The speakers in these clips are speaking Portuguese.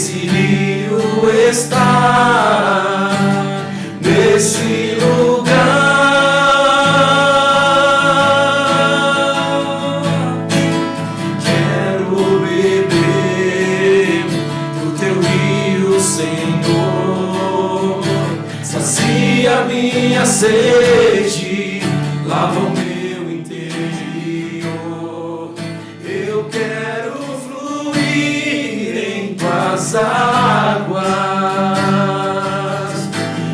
esse rio está nesse lugar. Quero beber do teu rio, Senhor. Sacia minha sede, lava o meu interior. Eu quero fluir em tuas águas.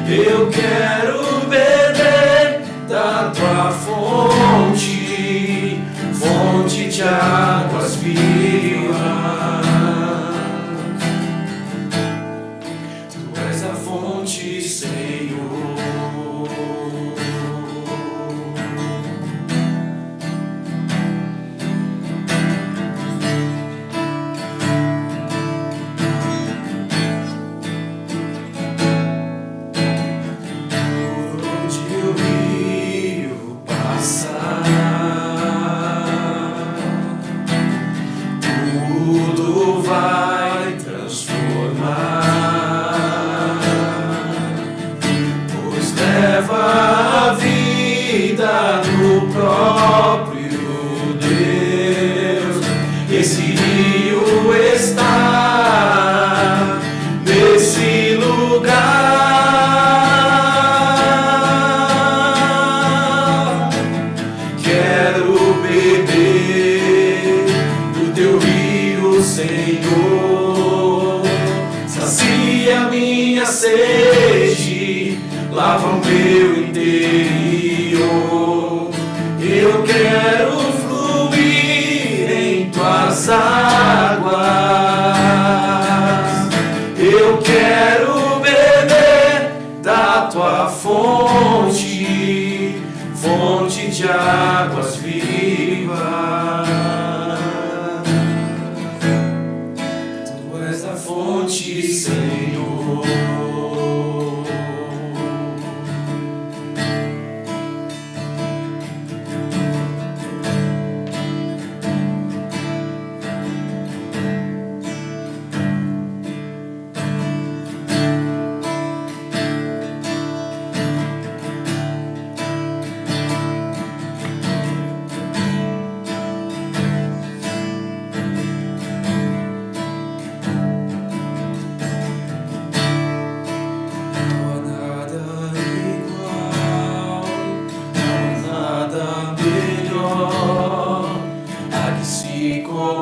Eu quero beber da tua fonte, fonte de águas vivas. Tu és a fonte, Senhor. Tudo vai transformar, pois leva a vida do próprio Deus. Esse rio está nesse lugar. Quero beber do teu rio, Senhor. Sacia minha sede, lava o meu interior. Eu quero fluir em tuas águas. Eu quero beber da tua fonte, fonte de águas vivas. Tu és a fonte, Senhor.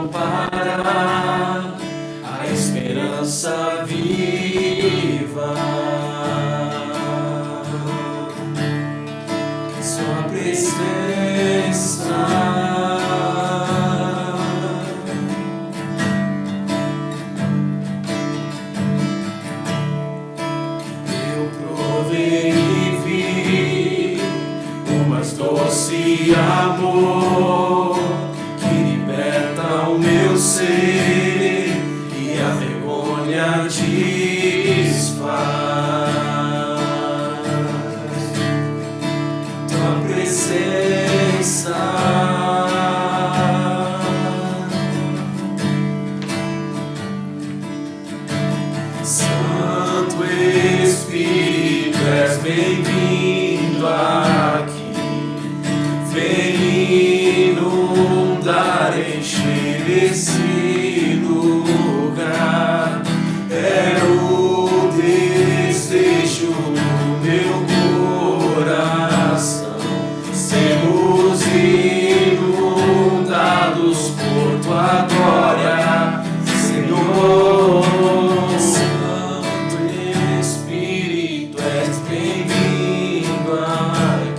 Comparar a esperança viva, sua presença. Eu provei e vi o mais doce amor, o meu ser e a vergonha desfaz. Tua presença, Santo Espírito, és bem-vindo aqui. Vem inundar, encher esse lugar. É o desejo do meu coração. Sermos inundados por tua glória, Senhor. Santo Espírito, és bem-vindo aqui.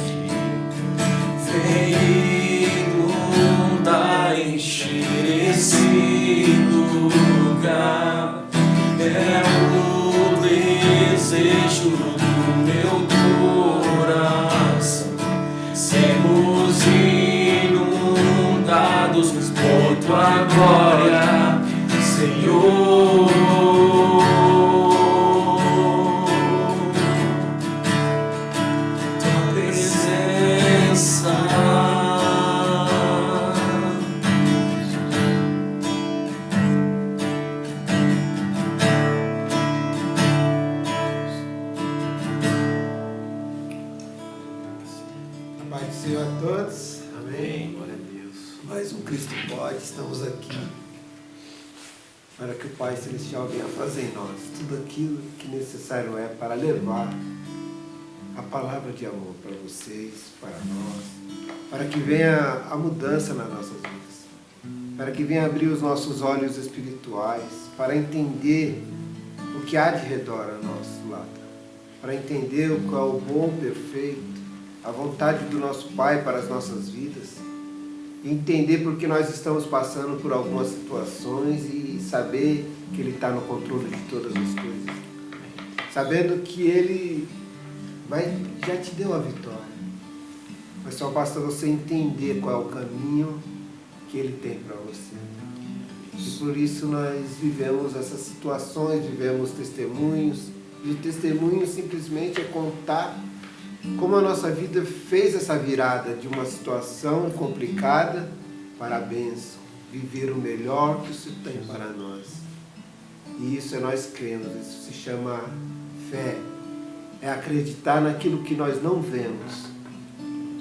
Senhor a todos. Amém. Glória a Deus. Mais um Cristo Pode. Estamos aqui para que o Pai Celestial venha fazer em nós tudo aquilo que necessário é para levar a palavra de amor para vocês, para nós, para que venha a mudança nas nossas vidas, para que venha abrir os nossos olhos espirituais, para entender o que há de redor ao nosso lado, para entender o qual é o bom, perfeito, a vontade do nosso Pai para as nossas vidas, e entender porque nós estamos passando por algumas situações e saber que Ele está no controle de todas as coisas, sabendo que Ele já te deu a vitória, mas só basta você entender qual é o caminho que Ele tem para você. E por isso nós vivemos essas situações, vivemos testemunhos, e o testemunho simplesmente é contar como a nossa vida fez essa virada de uma situação complicada para a bênção, viver o melhor que o Senhor tem para nós. E isso é nós cremos, isso se chama fé, é acreditar naquilo que nós não vemos,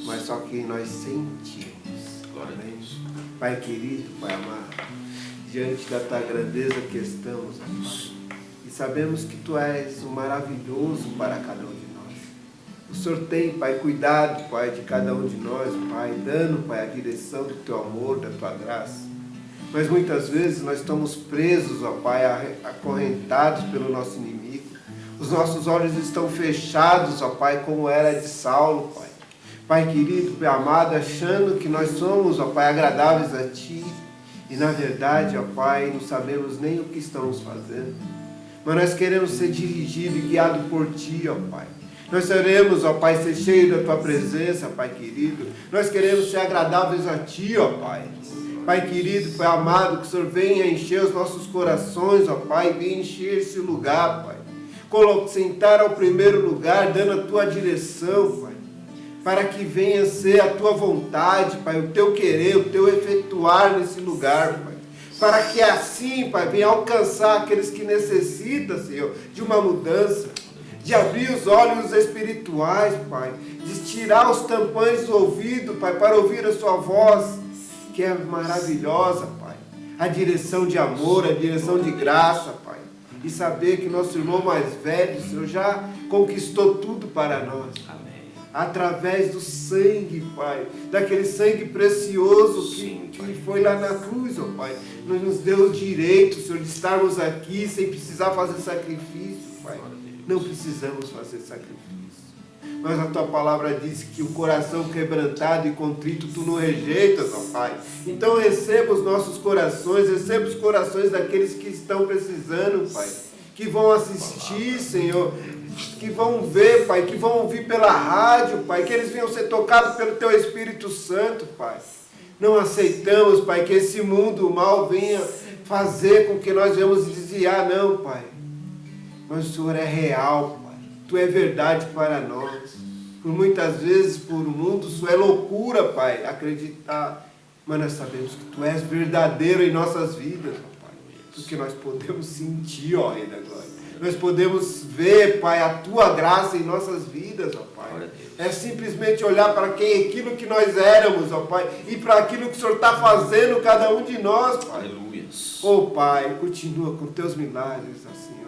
mas só que nós sentimos. Glória a Deus. Pai querido, Pai amado, diante da Tua grandeza que estamos, Pai, e sabemos que Tu és o maravilhoso para cada um de nós. O Senhor tem, Pai, cuidado, Pai, de cada um de nós, Pai, dando, Pai, a direção do Teu amor, da Tua graça. Mas muitas vezes nós estamos presos, ó Pai, acorrentados pelo nosso inimigo. Os nossos olhos estão fechados, ó Pai, como era de Saulo, Pai. Pai querido, Pai amado, achando que nós somos, ó Pai, agradáveis a Ti. E na verdade, ó Pai, não sabemos nem o que estamos fazendo. Mas nós queremos ser dirigidos e guiados por Ti, ó Pai. Nós queremos, ó Pai, ser cheios da Tua presença, Pai querido. Nós queremos ser agradáveis a Ti, ó Pai. Pai querido, Pai amado, que o Senhor venha encher os nossos corações, ó Pai, venha encher esse lugar, Pai. Sentar ao primeiro lugar, dando a Tua direção, Pai. Para que venha ser a Tua vontade, Pai, o Teu querer, o Teu efetuar nesse lugar, Pai. Para que assim, Pai, venha alcançar aqueles que necessitam, Senhor, de uma mudança. De abrir os olhos espirituais, Pai, de tirar os tampões do ouvido, Pai, para ouvir a Sua voz, que é maravilhosa, Pai. A direção de amor, a direção de graça, Pai. E saber que nosso irmão mais velho, Senhor, já conquistou tudo para nós. Amém. Através do sangue, Pai, daquele sangue precioso que foi lá na cruz, ó Pai. Nos deu o direito, Senhor, de estarmos aqui sem precisar fazer sacrifício, Pai. Não precisamos fazer sacrifício. Mas a Tua palavra diz que o coração quebrantado e contrito Tu não rejeitas, ó Pai. Então receba os nossos corações, receba os corações daqueles que estão precisando, Pai. Que vão assistir, Senhor. Que vão ver, Pai. Que vão ouvir pela rádio, Pai. Que eles venham ser tocados pelo Teu Espírito Santo, Pai. Não aceitamos, Pai, que esse mundo mal venha fazer com que nós venhamos desviar, não, Pai. Mas o Senhor é real, Pai. Tu é verdade para nós. Por muitas vezes, por o mundo, isso é loucura, Pai, acreditar. Mas nós sabemos que Tu és verdadeiro em nossas vidas, ó Pai. Porque nós podemos sentir, ó Rei da Glória. Nós podemos ver, Pai, a Tua graça em nossas vidas, ó Pai. É simplesmente olhar para aquilo que nós éramos, ó Pai. E para aquilo que o Senhor está fazendo, cada um de nós, Pai. Aleluia. Ó Pai, continua com Teus milagres, ó Senhor.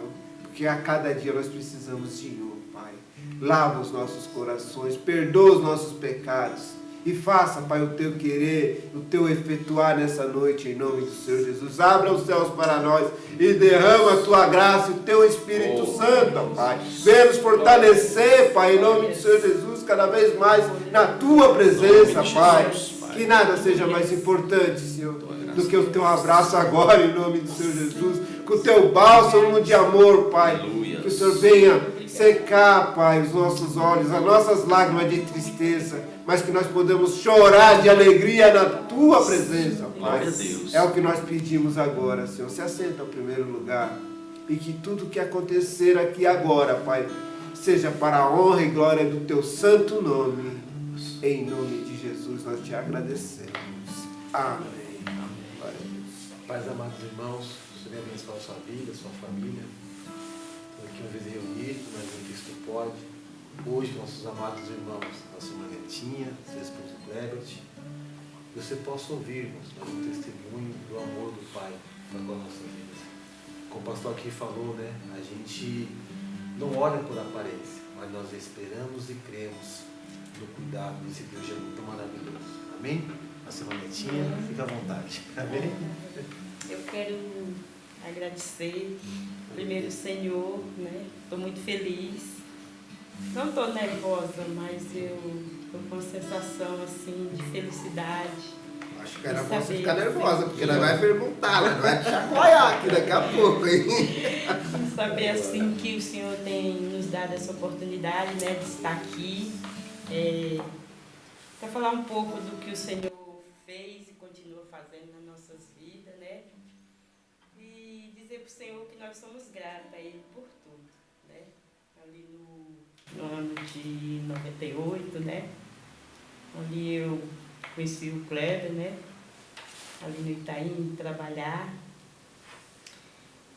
Porque a cada dia nós precisamos de um, Pai. Lava os nossos corações, perdoa os nossos pecados. E faça, Pai, o Teu querer, o Teu efetuar nessa noite, em nome do Senhor Jesus. Abra os céus para nós e derrama a Tua graça, o Teu Espírito Santo, ó Pai. Venha nos fortalecer, Pai, em nome do Senhor Jesus, cada vez mais na Tua presença, Pai. Que nada seja mais importante, Senhor, do que o Teu abraço agora, em nome do Senhor Jesus. Com o Teu bálsamo de amor, Pai. Que o Senhor venha secar, Pai, os nossos olhos, as nossas lágrimas de tristeza, mas que nós podemos chorar de alegria na Tua presença, Pai. É o que nós pedimos agora, Senhor. Se assenta ao primeiro lugar e que tudo que acontecer aqui agora, Pai, seja para a honra e glória do Teu santo nome. Em nome de Jesus nós Te agradecemos. Amém. Glória a Deus. Pais amados irmãos, o Senhor abençoe a sua vida, a sua família. Estou aqui uma vez reunido, mas em Cristo pode. hoje nossos amados irmãos, nossa irmã Netinha, seu esposo Clebert, que você possa ouvir-nos, um testemunho do amor do Pai para com as nossas vidas. Como o pastor aqui falou, né, a gente não olha por aparência, mas nós esperamos e cremos no cuidado desse Deus tão maravilhoso. Amém? Nossa irmã Netinha, fica à vontade. Amém? Eu quero agradecer primeiro o Senhor, né? Estou muito feliz. Não estou nervosa, mas eu estou com uma sensação assim de felicidade. Acho que era bom você saber, ficar nervosa, porque sim. nós vai perguntar, nós vai te chacoalhar aqui daqui a pouco, hein? Saber assim que o Senhor tem nos dado essa oportunidade, né, de estar aqui, para falar um pouco do que o Senhor fez e continua fazendo nas nossas vidas, né? E dizer para o Senhor que nós somos gratos a Ele por tudo, né? Ali no ano de 98, né? Ali eu conheci o Kleber, né? Ali no Itaim, trabalhar.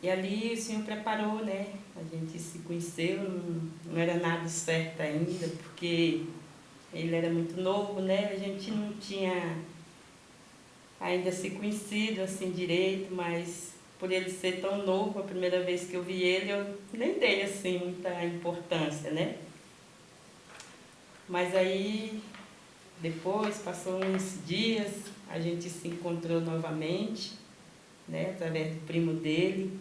E ali o Senhor preparou, né? A gente se conheceu, não era nada certo ainda, porque ele era muito novo, né? A gente não tinha ainda se conhecido assim direito, mas por ele ser tão novo, a primeira vez que eu vi ele, eu nem dei assim muita importância, né? Mas aí, depois, passou uns dias, a gente se encontrou novamente, né? Através do primo dele.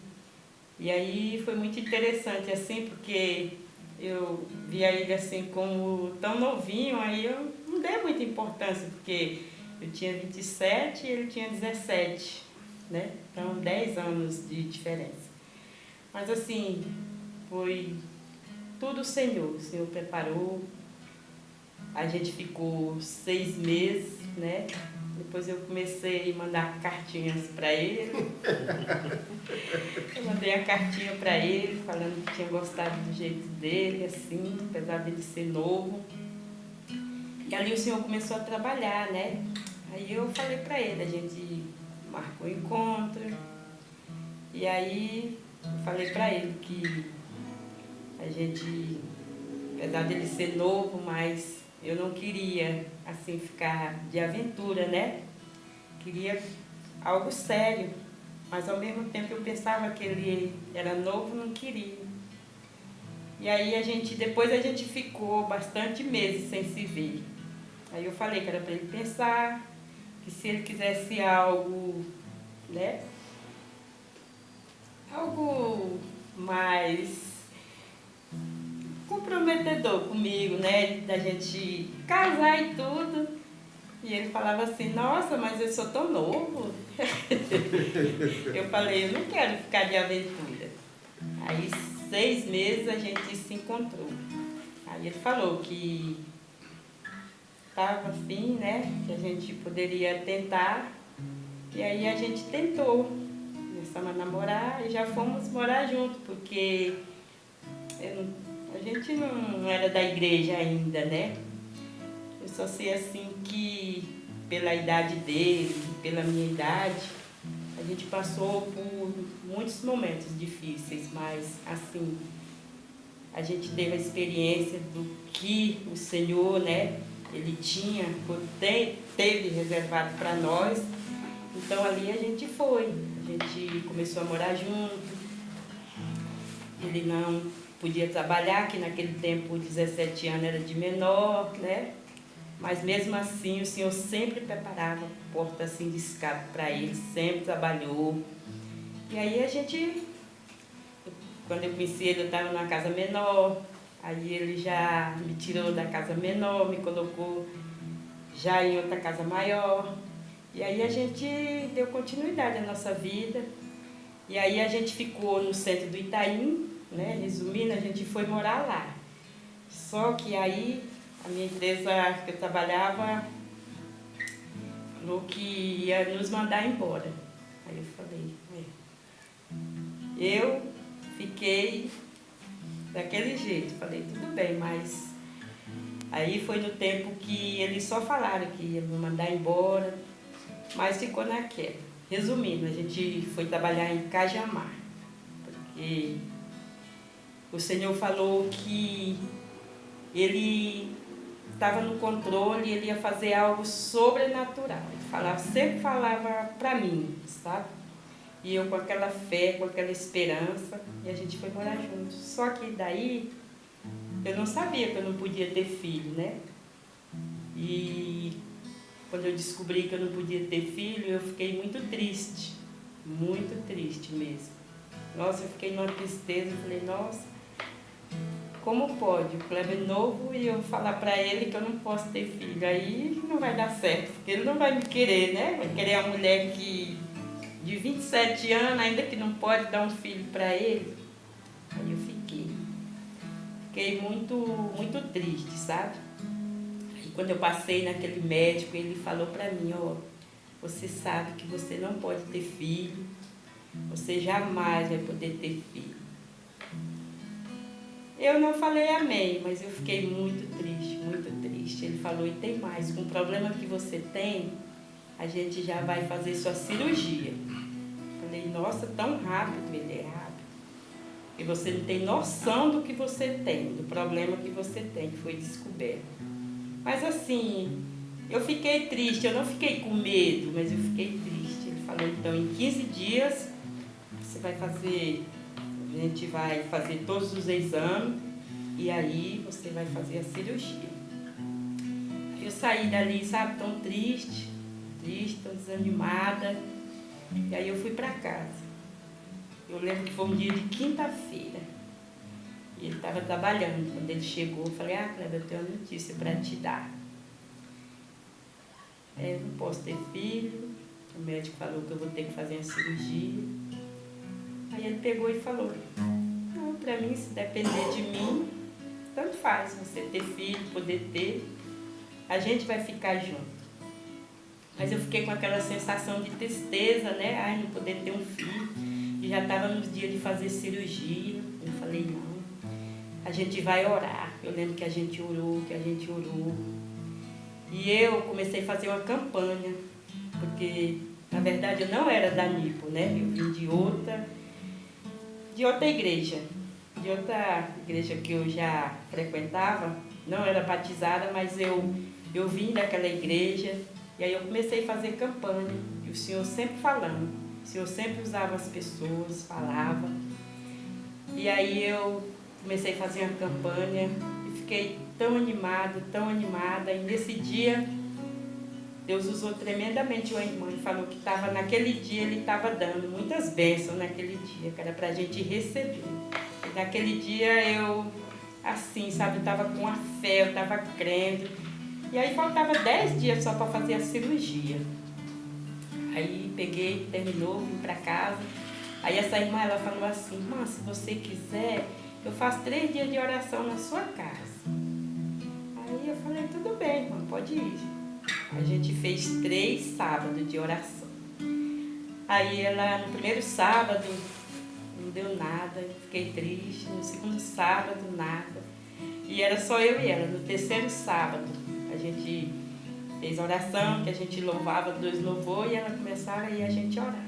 E aí foi muito interessante, assim, porque eu via ele assim como tão novinho, aí eu não dei muita importância, porque eu tinha 27 e ele tinha 17, né? Então 10 anos de diferença. Mas assim, foi tudo o Senhor preparou. A gente ficou 6 meses, né? Depois eu comecei a mandar cartinhas para ele. Eu mandei a cartinha para ele, falando que tinha gostado do jeito dele, assim, apesar dele ser novo. E ali o Senhor começou a trabalhar, né? Aí eu falei para ele, a gente marcou o encontro. E aí eu falei para ele que a gente, apesar dele ser novo, mas eu não queria, assim, ficar de aventura, né? Queria algo sério. Mas ao mesmo tempo eu pensava que ele era novo, não queria. E aí depois a gente ficou bastante meses sem se ver. Aí eu falei que era para ele pensar, que se ele quisesse algo, né? Algo mais comprometedor comigo, né? Da gente casar e tudo. E ele falava assim, nossa, mas eu sou tão novo. Eu falei, eu não quero ficar de aventura. Aí 6 meses a gente se encontrou. Aí ele falou que estava afim, né? Que a gente poderia tentar. E aí a gente tentou. Começamos a namorar e já fomos morar juntos, porque a gente não era da igreja ainda, né? Eu só sei assim que pela idade dele, pela minha idade, a gente passou por muitos momentos difíceis, mas assim, a gente teve a experiência do que o Senhor, né, ele teve reservado para nós. Então ali a gente começou a morar junto. Ele não podia trabalhar, que naquele tempo 17 anos era de menor, né? Mas mesmo assim o Senhor sempre preparava porta assim de escape para ele, sempre trabalhou. E aí quando eu conheci ele, eu estava numa casa menor, aí ele já me tirou da casa menor, me colocou já em outra casa maior. E aí a gente deu continuidade à nossa vida. E aí a gente ficou no centro do Itaim, né? Resumindo, a gente foi morar lá. Só que aí a minha empresa que eu trabalhava falou que ia nos mandar embora. Aí eu falei, eu fiquei daquele jeito. Falei, tudo bem, mas aí foi no tempo que eles só falaram que ia me mandar embora, mas ficou naquela. Resumindo, a gente foi trabalhar em Cajamar, porque o Senhor falou que ele estava no controle, ele ia fazer algo sobrenatural. Ele sempre falava para mim, sabe? E eu com aquela fé, com aquela esperança, e a gente foi morar juntos. Só que daí, eu não sabia que eu não podia ter filho, né? E quando eu descobri que eu não podia ter filho, eu fiquei muito triste mesmo. Nossa, eu fiquei numa tristeza, eu falei, nossa, como pode? O Kleber é novo e eu falar para ele que eu não posso ter filho, aí não vai dar certo, porque ele não vai me querer, né? Vai querer a mulher que de 27 anos, ainda que não pode dar um filho para ele. Aí eu fiquei muito triste, sabe? Aí quando eu passei naquele médico, ele falou para mim, ó, você sabe que você não pode ter filho, você jamais vai poder ter filho. Eu não falei amém, mas eu fiquei muito triste, muito triste. Ele falou, e tem mais, com o problema que você tem, a gente já vai fazer sua cirurgia. Falei, nossa, tão rápido, ele é rápido. E você não tem noção do que você tem, do problema que você tem, que foi descoberto. Mas assim, eu fiquei triste, eu não fiquei com medo, mas eu fiquei triste. Ele falou, então, em 15 dias, você vai fazer, a gente vai fazer todos os exames e aí você vai fazer a cirurgia. Eu saí dali, sabe, tão triste, tão desanimada. E aí eu fui para casa. Eu lembro que foi um dia de quinta-feira. E ele estava trabalhando. Quando ele chegou, eu falei, Kleber, eu tenho uma notícia para te dar. Eu não posso ter filho. O médico falou que eu vou ter que fazer uma cirurgia. Aí ele pegou e falou, não, para mim, se depender de mim, tanto faz você ter filho, poder ter. A gente vai ficar junto. Mas eu fiquei com aquela sensação de tristeza, né? Ai, não poder ter um filho. E já estava nos dias de fazer cirurgia. Eu falei, não, a gente vai orar. Eu lembro que a gente orou. E eu comecei a fazer uma campanha. Porque, na verdade, eu não era da Nipo, né? Eu vim de outra igreja. De outra igreja que eu já frequentava. Não era batizada, mas eu vim daquela igreja. E aí eu comecei a fazer campanha, e o Senhor sempre falando, o Senhor sempre usava as pessoas, falava. E aí eu comecei a fazer uma campanha e fiquei tão animada, e nesse dia Deus usou tremendamente uma irmã e falou que naquele dia ele estava dando muitas bênçãos naquele dia, que era para a gente receber. E naquele dia eu, assim, sabe, eu estava com a fé, eu estava crendo. E aí faltava 10 dias só para fazer a cirurgia. Aí peguei, terminou, vim para casa. Aí essa irmã, ela falou assim, irmã, se você quiser, eu faço 3 dias de oração na sua casa. Aí eu falei, tudo bem, irmã, pode ir. A gente fez 3 sábados de oração. Aí ela, no primeiro sábado, não deu nada, fiquei triste. No segundo sábado, nada. E era só eu e ela. No terceiro sábado, a gente fez oração, que a gente louvava 2 louvores e ela começava e a gente orava.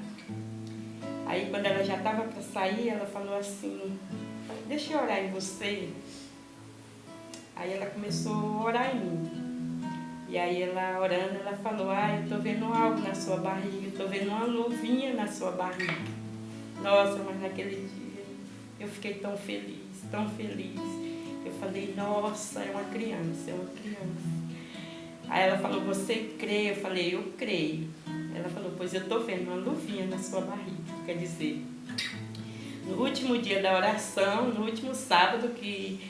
Aí quando ela já estava para sair, ela falou assim, deixa eu orar em você. Aí ela começou a orar em mim. E aí ela orando, ela falou, eu estou vendo algo na sua barriga, eu estou vendo uma luvinha na sua barriga. Nossa, mas naquele dia eu fiquei tão feliz, tão feliz. Eu falei, nossa, é uma criança. Aí ela falou, você crê? Eu falei, eu creio. Ela falou, pois eu estou vendo uma luvinha na sua barriga. Quer dizer, no último dia da oração, no último sábado, que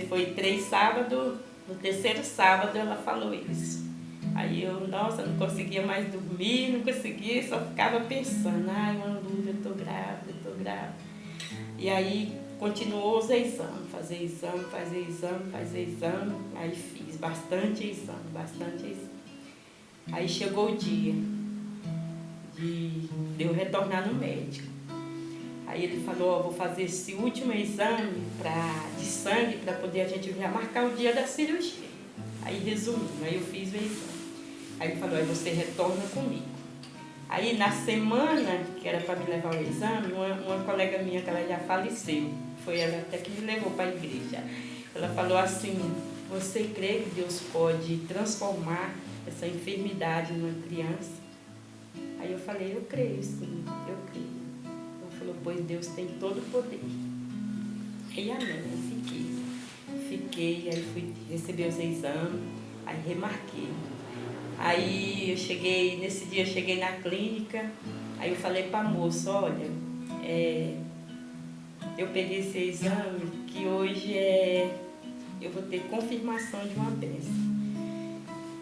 foi 3 sábados, no terceiro sábado ela falou isso. Aí eu, nossa, não conseguia mais dormir, não conseguia, só ficava pensando, uma luva, eu estou grávida. E aí continuou os exames, fazer exame. Aí fiz bastante exame. Aí chegou o dia de eu retornar no médico. Aí ele falou, vou fazer esse último exame de sangue para poder a gente já marcar o dia da cirurgia. Aí resumindo, aí eu fiz o exame. Aí ele falou, aí você retorna comigo. Aí na semana que era para me levar ao exame, uma colega minha que ela já faleceu, foi ela até que me levou para a igreja. Ela falou assim, você crê que Deus pode transformar essa enfermidade numa criança? Aí eu falei, eu creio sim, eu creio. Ela falou, pois Deus tem todo o poder. Aí amém, eu fiquei, aí fui receber os exames, aí remarquei. Aí nesse dia eu cheguei na clínica, aí eu falei para a moça, olha, eu peguei esse exame que hoje eu vou ter confirmação de uma bênção.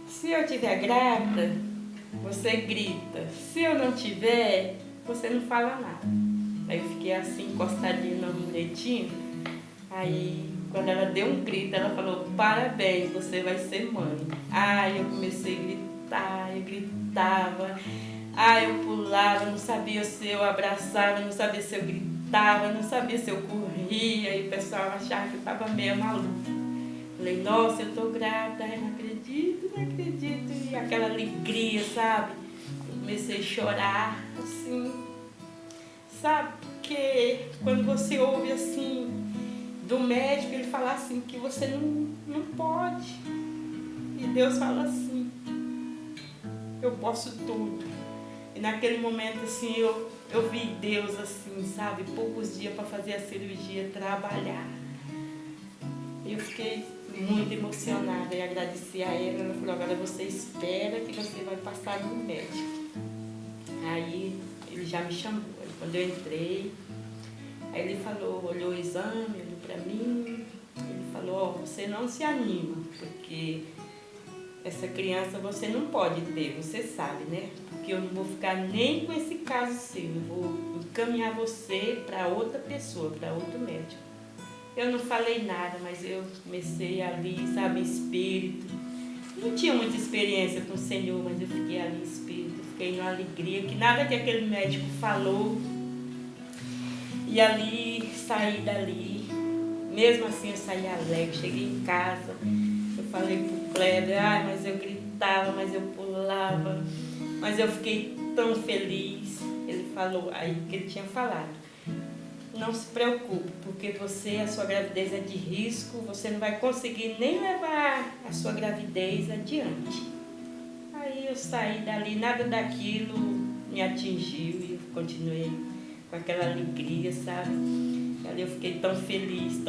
Se eu estiver grávida, você grita. Se eu não tiver, você não fala nada. Aí eu fiquei assim, encostadinha na muletinha. Aí, quando ela deu um grito, ela falou, parabéns, você vai ser mãe. Aí eu comecei a gritar, eu gritava. Aí eu pulava, não sabia se eu abraçava, não sabia se eu gritava, não sabia se eu corria. E o pessoal achava que eu estava meio maluca. Falei, nossa, eu tô grávida, eu não acredito. E aquela alegria, sabe? Comecei a chorar, assim, sabe? Porque quando você ouve, assim, do médico, ele fala assim, que você não pode. E Deus fala assim, eu posso tudo. E naquele momento, assim, eu vi Deus, assim, sabe? Poucos dias para fazer a cirurgia, trabalhar. Eu fiquei muito emocionada e agradeci a ela. Ela falou, agora você espera que você vai passar no médico. Aí ele já me chamou. Aí, quando eu entrei, aí ele falou, olhou o exame, olhou para mim. Ele falou, você não se anima, porque essa criança você não pode ter, você sabe, né? Porque eu não vou ficar nem com esse caso seu. Eu vou encaminhar você para outra pessoa, para outro médico. Eu não falei nada, mas eu comecei ali, sabe, em espírito. Não tinha muita experiência com o Senhor, mas eu fiquei ali em espírito, fiquei numa alegria, que nada que aquele médico falou. E ali, saí dali, mesmo assim eu saí alegre, cheguei em casa, eu falei pro Kleber, mas eu gritava, mas eu pulava, mas eu fiquei tão feliz. Ele falou, aí que ele tinha falado, não se preocupe, porque a sua gravidez é de risco, você não vai conseguir nem levar a sua gravidez adiante. Aí eu saí dali, nada daquilo me atingiu e eu continuei com aquela alegria, sabe? E ali eu fiquei tão feliz,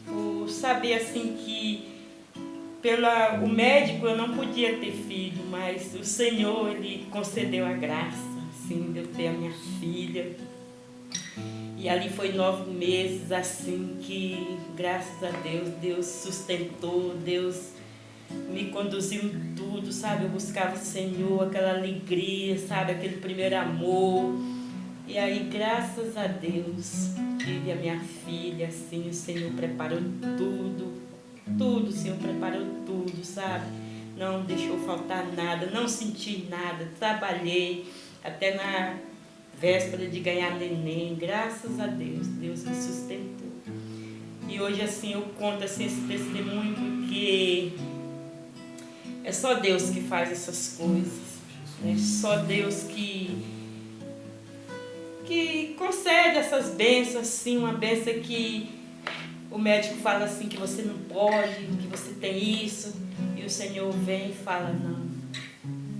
por saber assim que o médico eu não podia ter filho, mas o Senhor, Ele concedeu a graça, assim, de eu ter a minha filha. E ali foi 9 meses, assim, que, graças a Deus, Deus sustentou, Deus me conduziu em tudo, sabe? Eu buscava o Senhor, aquela alegria, sabe? Aquele primeiro amor. E aí, graças a Deus, tive a minha filha, assim, o Senhor preparou tudo, o Senhor preparou tudo, sabe? Não deixou faltar nada, não senti nada, trabalhei até na véspera de ganhar neném, graças a Deus, Deus me sustentou. E hoje, assim, eu conto assim, esse testemunho porque é só Deus que faz essas coisas, é só Deus que concede essas bênçãos, assim, uma bênção que o médico fala assim que você não pode, que você tem isso, e o Senhor vem e fala, não,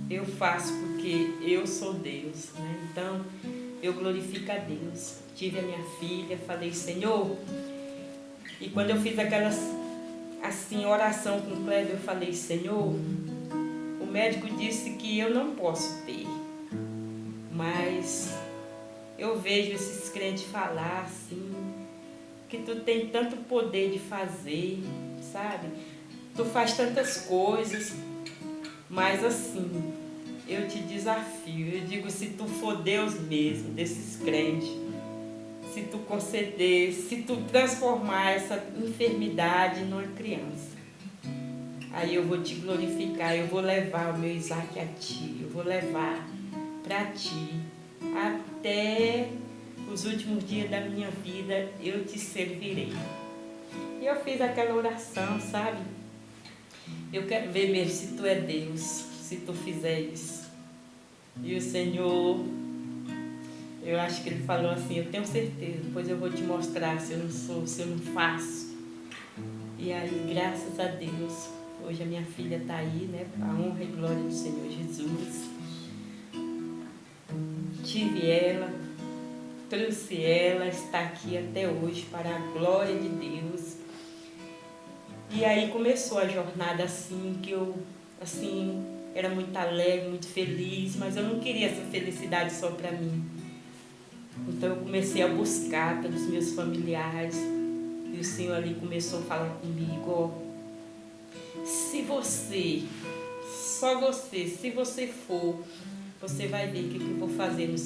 eu faço porque eu sou Deus, né? Então, eu glorifico a Deus. Tive a minha filha, falei, Senhor, e quando eu fiz aquela, assim, oração com o Kleber, eu falei, Senhor, o médico disse que eu não posso ter, mas eu vejo esses crentes falar assim, que tu tem tanto poder de fazer, sabe? Tu faz tantas coisas, mas assim, eu te desafio, eu digo, se tu for Deus mesmo, desses crentes, se tu conceder, se tu transformar essa enfermidade numa criança, aí eu vou te glorificar, eu vou levar o meu Isaac a ti, eu vou levar para ti, até os últimos dias da minha vida eu te servirei. E eu fiz aquela oração, sabe? Eu quero ver mesmo se tu é Deus, se tu fizer isso. E o Senhor, eu acho que Ele falou assim, eu tenho certeza, depois eu vou te mostrar se eu não sou, se eu não faço. E aí, graças a Deus, hoje a minha filha está aí, né? Para a honra e glória do Senhor Jesus. Tive ela, trouxe ela, está aqui até hoje para a glória de Deus. E aí começou a jornada assim, que eu, assim, era muito alegre, muito feliz, mas eu não queria essa felicidade só para mim. Então eu comecei a buscar pelos meus familiares, e o Senhor ali começou a falar comigo, ó, se você, só você, se você for, você vai ver o que eu vou fazer na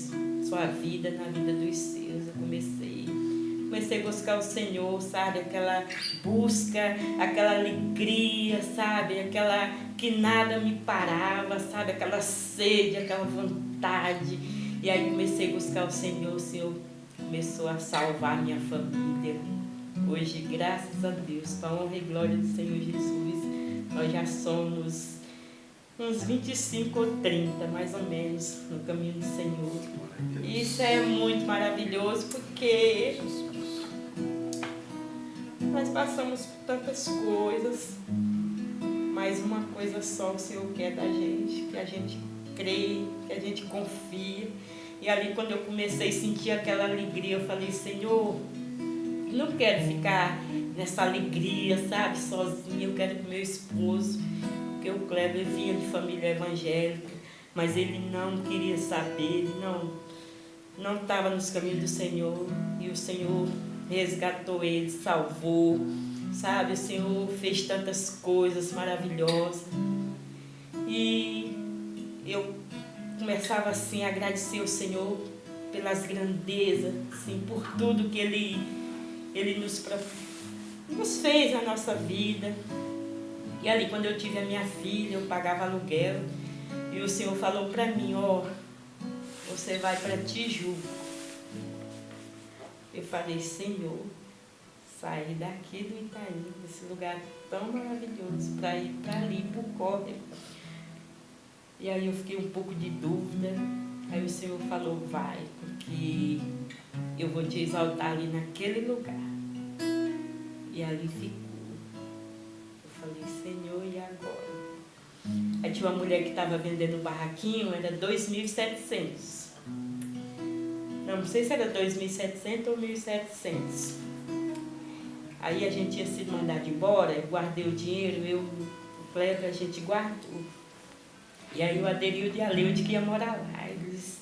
sua vida, na vida dos seus. Eu comecei a buscar o Senhor, sabe, aquela busca, aquela alegria, sabe, aquela que nada me parava, sabe, aquela sede, aquela vontade. E aí comecei a buscar o Senhor começou a salvar minha família. Hoje, graças a Deus, para a honra e glória do Senhor Jesus, nós já somos uns 25 ou 30, mais ou menos, no caminho do Senhor. E isso é muito maravilhoso, porque nós passamos por tantas coisas, mas uma coisa só o Senhor quer da gente, que a gente crê, que a gente confia. E ali, quando eu comecei a sentir aquela alegria, eu falei, Senhor, não quero ficar nessa alegria, sabe, sozinha, eu quero com meu esposo, porque o Kleber vinha de família evangélica, mas ele não queria saber, ele não estava nos caminhos do Senhor, e o Senhor resgatou ele, salvou, sabe, o Senhor fez tantas coisas maravilhosas, e eu começava assim a agradecer ao Senhor pelas grandezas, assim, por tudo que Ele nos fez na nossa vida. E ali, quando eu tive a minha filha, eu pagava aluguel, e o Senhor falou para mim, ó, você vai para Tijuca. Eu falei, Senhor, sair daqui do Itaim, desse lugar tão maravilhoso, para ir para ali, para o córrego. E aí eu fiquei um pouco de dúvida. Aí o Senhor falou, vai, porque eu vou te exaltar ali naquele lugar. E ali ficou. Eu falei, Senhor, e agora? Aí tinha uma mulher que estava vendendo um barraquinho, era 2.700. Não sei se era 2.700 ou 1.700. Aí a gente tinha sido mandado embora, eu guardei o dinheiro, o Kleber, a gente guardou. E aí o Aderildo e a Leude que ia morar lá. Eles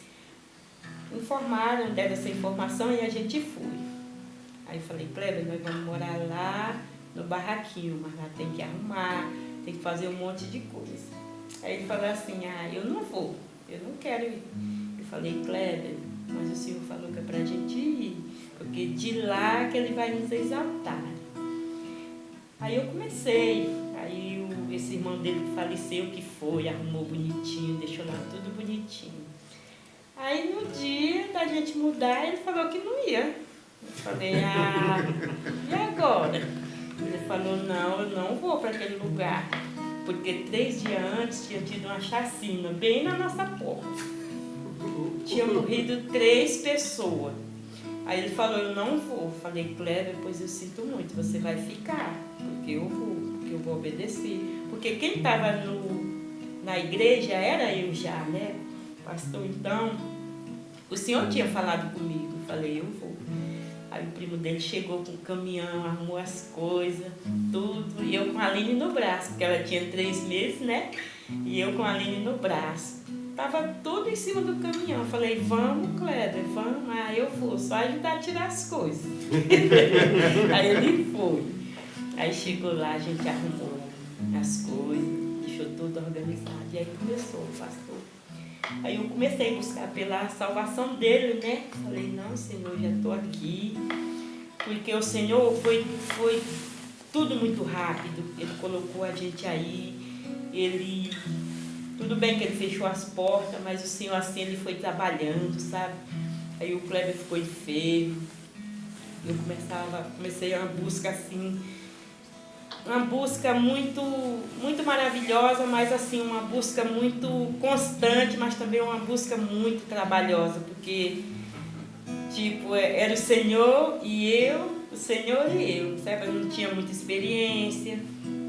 informaram, deram essa informação e a gente foi. Aí eu falei, Kleber, nós vamos morar lá no barraquinho, mas lá tem que arrumar, tem que fazer um monte de coisa. Aí ele falou assim, eu não vou, eu não quero ir. Eu falei, Kleber, mas o Senhor falou que é pra gente ir, porque de lá que Ele vai nos exaltar. Aí eu comecei, aí esse irmão dele que faleceu, que foi, arrumou bonitinho, deixou lá tudo bonitinho. Aí no dia da gente mudar, ele falou que não ia. Eu falei, e agora? Ele falou, não, eu não vou para aquele lugar, porque 3 dias antes tinha tido uma chacina, bem na nossa porta. Tinha morrido 3 pessoas. Aí ele falou, eu não vou. Eu falei, Kleber, pois eu sinto muito, você vai ficar, porque eu vou obedecer. Porque quem estava na igreja era eu já, né? Pastor, então, o senhor tinha falado comigo. Eu falei, eu vou. Aí o primo dele chegou com o caminhão, arrumou as coisas, tudo. E eu com a Aline no braço, porque ela tinha 3 meses, né? E eu com a Aline no braço. Tava tudo em cima do caminhão. Eu falei, vamos, Kleber, vamos. Eu vou, só ajudar a tirar as coisas. Aí ele foi. Aí chegou lá, a gente arrumou as coisas, deixou tudo organizado. E aí começou o pastor. Aí eu comecei a buscar pela salvação dele, né? Falei, não, Senhor, já estou aqui. Porque o Senhor foi tudo muito rápido. Ele colocou a gente aí. Tudo bem que ele fechou as portas, mas o Senhor assim, ele foi trabalhando, sabe? Aí o Kleber ficou enfermo. Eu comecei uma busca assim, uma busca muito, muito maravilhosa, mas assim, uma busca muito constante, mas também uma busca muito trabalhosa, porque, tipo, era o Senhor e eu, o o Senhor e eu, sabe? Eu não tinha muita experiência,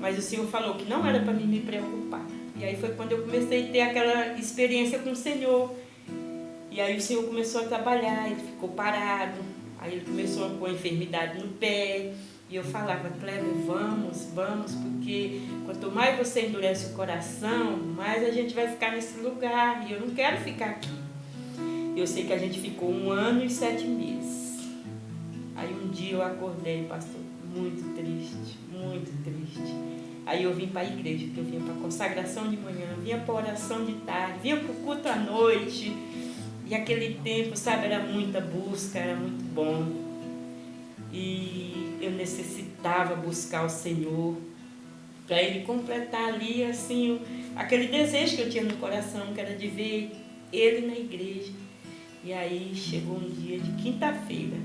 mas o Senhor falou que não era para mim me preocupar. E aí foi quando eu comecei a ter aquela experiência com o Senhor. E aí o Senhor começou a trabalhar, ele ficou parado, aí ele começou com a enfermidade no pé. E eu falava, Kleber, vamos, porque quanto mais você endurece o coração, mais a gente vai ficar nesse lugar. E eu não quero ficar aqui. Eu sei que a gente ficou 1 ano e 7 meses. Aí um dia eu acordei, pastor, muito triste, muito triste. Aí eu vim para a igreja, que eu vinha para a consagração de manhã, vinha para a oração de tarde, vinha para o culto à noite. E aquele tempo, sabe, era muita busca, era muito bom. E eu necessitava buscar o Senhor para Ele completar ali, assim, aquele desejo que eu tinha no coração, que era de ver Ele na igreja. E aí chegou um dia de quinta-feira.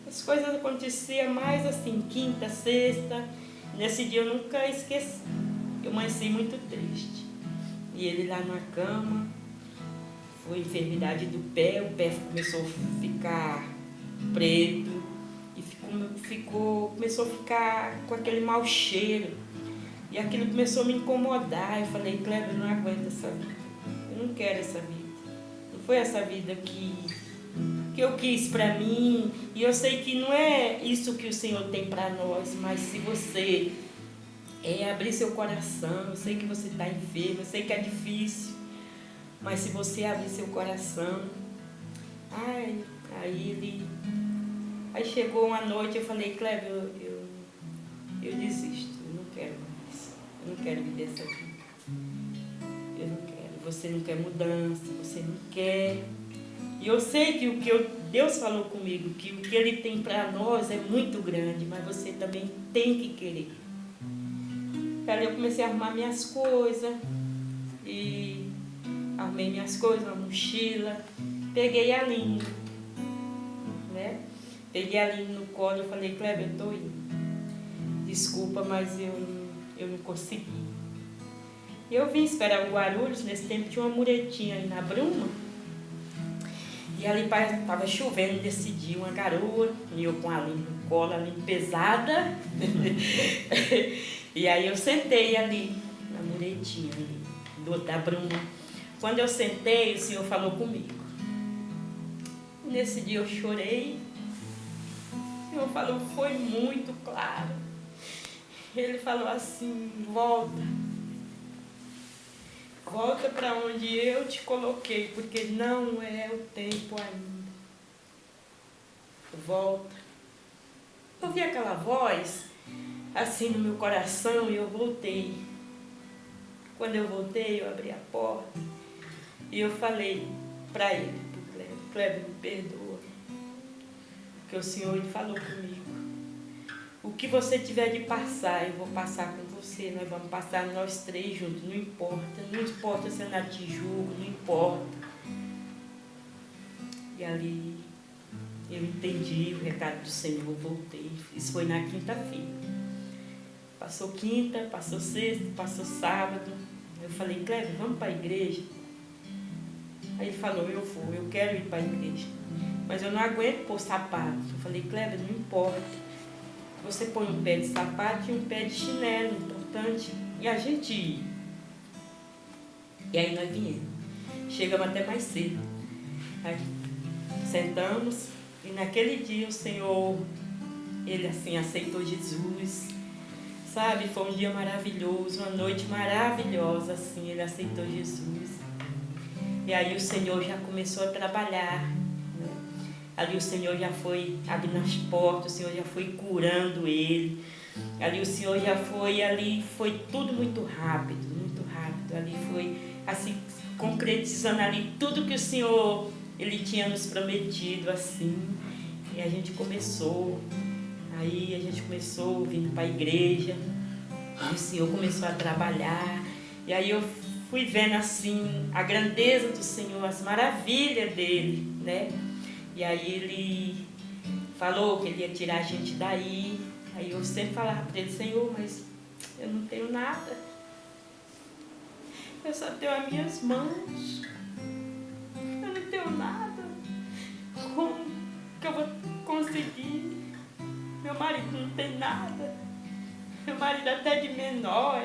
As coisas aconteciam mais assim, quinta, sexta. Nesse dia eu nunca esqueci. Eu amanheci muito triste. E ele lá na cama, foi enfermidade do pé, o pé começou a ficar preto e começou a ficar com aquele mau cheiro. E aquilo começou a me incomodar. Eu falei, Kleber, eu não aguento essa vida. Eu não quero essa vida. Não foi essa vida que eu quis para mim. E eu sei que não é isso que o Senhor tem para nós, mas se você abrir seu coração, eu sei que você está enfermo, eu sei que é difícil, mas se você abrir seu coração, aí chegou uma noite, eu falei, Kleber, eu desisto, eu não quero mais, eu não quero viver essa vida, eu não quero, você não quer mudança, você não quer. E eu sei que Deus falou comigo, que o que Ele tem para nós é muito grande, mas você também tem que querer. Aí eu comecei a arrumar minhas coisas, e arrumei minhas coisas, uma mochila, peguei a Aline, né? Peguei a Aline no colo e falei, Kleber, eu estou indo. Desculpa, mas eu não consegui. Eu vim esperar o Guarulhos, nesse tempo tinha uma muretinha aí na Bruma, e ali estava chovendo nesse dia, uma garoa, e eu com a Aline no colo, a Aline pesada. E aí eu sentei ali, na muretinha ali, da Bruma. Quando eu sentei, o Senhor falou comigo. Nesse dia eu chorei. O Senhor falou, foi muito claro. Ele falou assim, volta. Volta para onde eu te coloquei, porque não é o tempo ainda. Volta. Eu ouvi aquela voz assim no meu coração e eu voltei. Quando eu voltei, eu abri a porta e eu falei para ele, para o Kleber, me perdoa, porque o Senhor ele falou comigo. O que você tiver de passar, eu vou passar com você, nós vamos passar nós três juntos, não importa se é na Tijuca, não importa. E ali eu entendi o recado do Senhor, voltei. Isso foi na quinta-feira. Passou quinta, passou sexta, passou sábado. Eu falei, Kleber, vamos para a igreja? Aí ele falou, eu vou, eu quero ir para a igreja. Mas eu não aguento pôr sapato. Eu falei, Kleber, não importa. Você põe um pé de sapato e um pé de chinelo, importante. E a gente ir. E aí nós viemos. Chegamos até mais cedo. Aí sentamos e naquele dia o Senhor, Ele assim aceitou Jesus. Sabe, foi um dia maravilhoso, uma noite maravilhosa, assim, Ele aceitou Jesus. E aí o Senhor já começou a trabalhar, né? Ali o Senhor já foi abrindo as portas, o Senhor já foi curando ele. Ali o Senhor já foi, ali foi tudo muito rápido, muito rápido. Ali foi, assim, concretizando ali tudo que o Senhor, Ele tinha nos prometido, assim. E a gente começou... Aí a gente começou vindo para a igreja, o Senhor começou a trabalhar, e aí eu fui vendo assim a grandeza do Senhor, as maravilhas dele, né? E aí Ele falou que Ele ia tirar a gente daí, aí eu sempre falava para Ele, Senhor, mas eu não tenho nada, eu só tenho as minhas mãos, eu não tenho nada, como que eu vou conseguir? Meu marido não tem nada. Meu marido até de menor,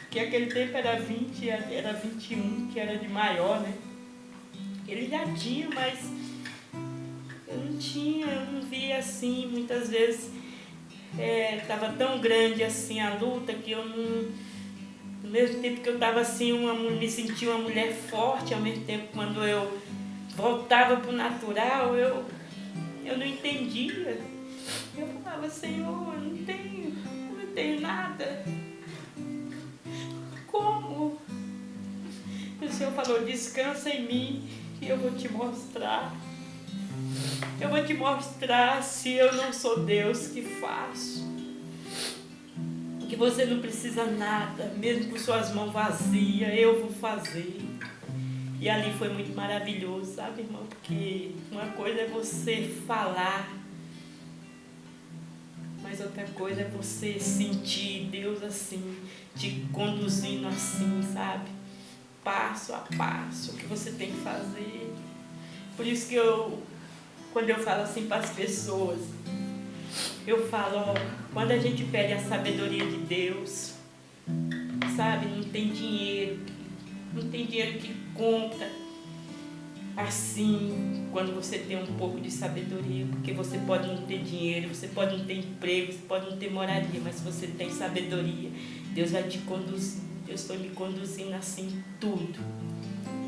que aquele tempo era 20, era 21, que era de maior, né? Ele já tinha, mas eu não tinha, eu não via assim, muitas vezes estava tão grande assim a luta que eu não... No mesmo tempo que eu estava assim, me sentia uma mulher forte, ao mesmo tempo quando eu voltava para o natural, eu não entendia. Eu falava, Senhor, eu não tenho nada. Como? E o Senhor falou, descansa em mim e eu vou te mostrar. Eu vou te mostrar se eu não sou Deus que faço. Que você não precisa nada, mesmo com suas mãos vazias, eu vou fazer. E ali foi muito maravilhoso, sabe, irmão? Porque uma coisa é você falar, mas outra coisa é você sentir Deus assim, te conduzindo assim, sabe? Passo a passo, o que você tem que fazer. Por isso que quando eu falo assim para as pessoas, eu falo, quando a gente pede a sabedoria de Deus, sabe, não tem dinheiro que compra assim, quando você tem um pouco de sabedoria, porque você pode não ter dinheiro, você pode não ter emprego, você pode não ter moradia, mas se você tem sabedoria, Deus vai te conduzir. Deus foi me conduzindo assim, tudo.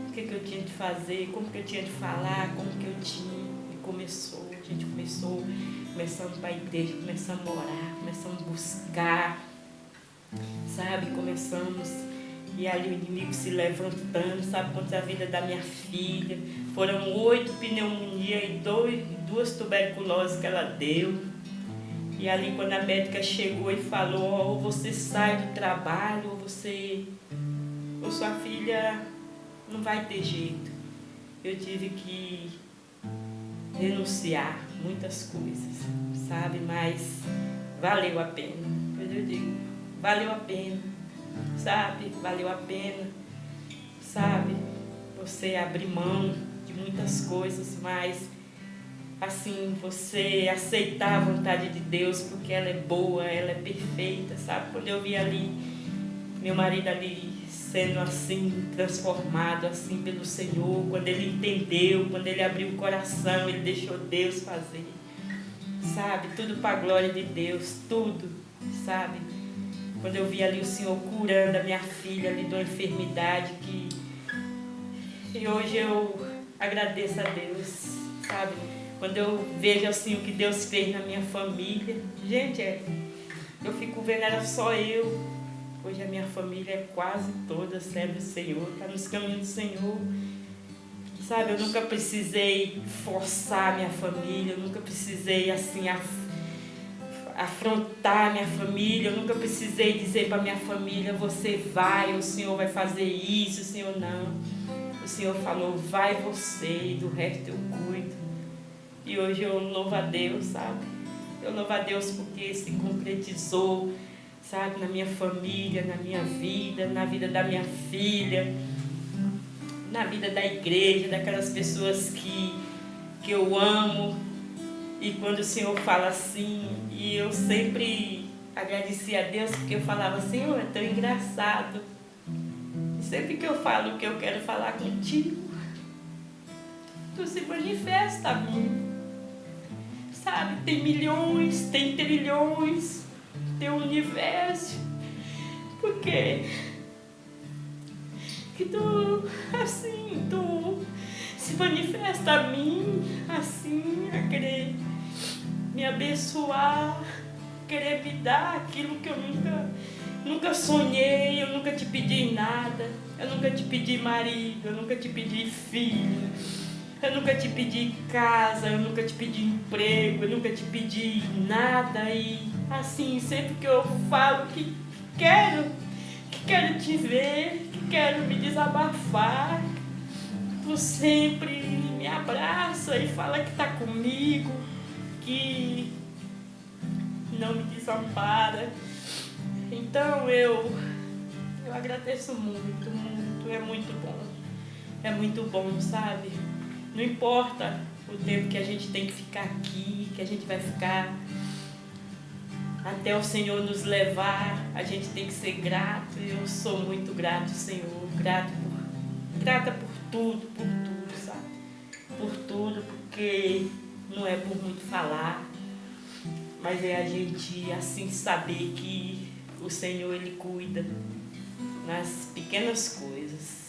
O que eu tinha de fazer, como que eu tinha de falar, como que eu tinha, e começou, a gente começamos para a igreja, começamos a orar, começamos a buscar, sabe, e ali o inimigo se levantando, sabe, contra a vida da minha filha. Foram 8 pneumonias e 2 tuberculoses que ela deu. E ali quando a médica chegou e falou, ou você sai do trabalho, ou sua filha não vai ter jeito. Eu tive que renunciar muitas coisas, sabe, mas valeu a pena. Mas eu digo, valeu a pena. Sabe, valeu a pena, sabe, você abrir mão de muitas coisas, mas assim, você aceitar a vontade de Deus, porque ela é boa, ela é perfeita, sabe? Quando eu vi ali, meu marido ali sendo assim, transformado assim pelo Senhor, quando ele entendeu, quando ele abriu o coração, ele deixou Deus fazer, sabe? Tudo para a glória de Deus, tudo, sabe? Quando eu vi ali o Senhor curando a minha filha ali de uma enfermidade e hoje eu agradeço a Deus, sabe? Quando eu vejo assim o que Deus fez na minha família, gente, eu fico vendo, era só eu. Hoje a minha família é quase toda serve do Senhor, está nos caminhos do Senhor. Sabe, eu nunca precisei forçar minha família, eu nunca precisei assim afrontar minha família, eu nunca precisei dizer para minha família, você vai, o Senhor vai fazer isso, o Senhor não. O Senhor falou, vai você e do resto eu cuido. E hoje eu louvo a Deus, sabe? Eu louvo a Deus porque se concretizou, sabe, na minha família, na minha vida, na vida da minha filha, na vida da igreja, daquelas pessoas que eu amo. E quando o Senhor fala assim, e eu sempre agradeci a Deus, porque eu falava, Senhor, é tão engraçado. E sempre que eu falo o que eu quero falar contigo, tu se manifesta a mim. Sabe, tem milhões, tem trilhões, tem o universo. Por quê? Que tu, assim, tu se manifesta a mim, assim, a querer me abençoar, querer me dar aquilo que eu nunca sonhei, eu nunca te pedi nada, eu nunca te pedi marido, eu nunca te pedi filho, eu nunca te pedi casa, eu nunca te pedi emprego, eu nunca te pedi nada. E assim, sempre que eu falo que quero te ver, que quero me desabafar, tu sempre me abraça e fala que tá comigo, que não me desampara. Então eu agradeço muito, muito, é muito bom, sabe? Não importa o tempo que a gente tem que ficar aqui, que a gente vai ficar, até o Senhor nos levar, a gente tem que ser grato. Eu sou muito grato, Senhor, grata por tudo, sabe? Por tudo, porque não é por muito falar, mas é a gente assim saber que o Senhor Ele cuida nas pequenas coisas.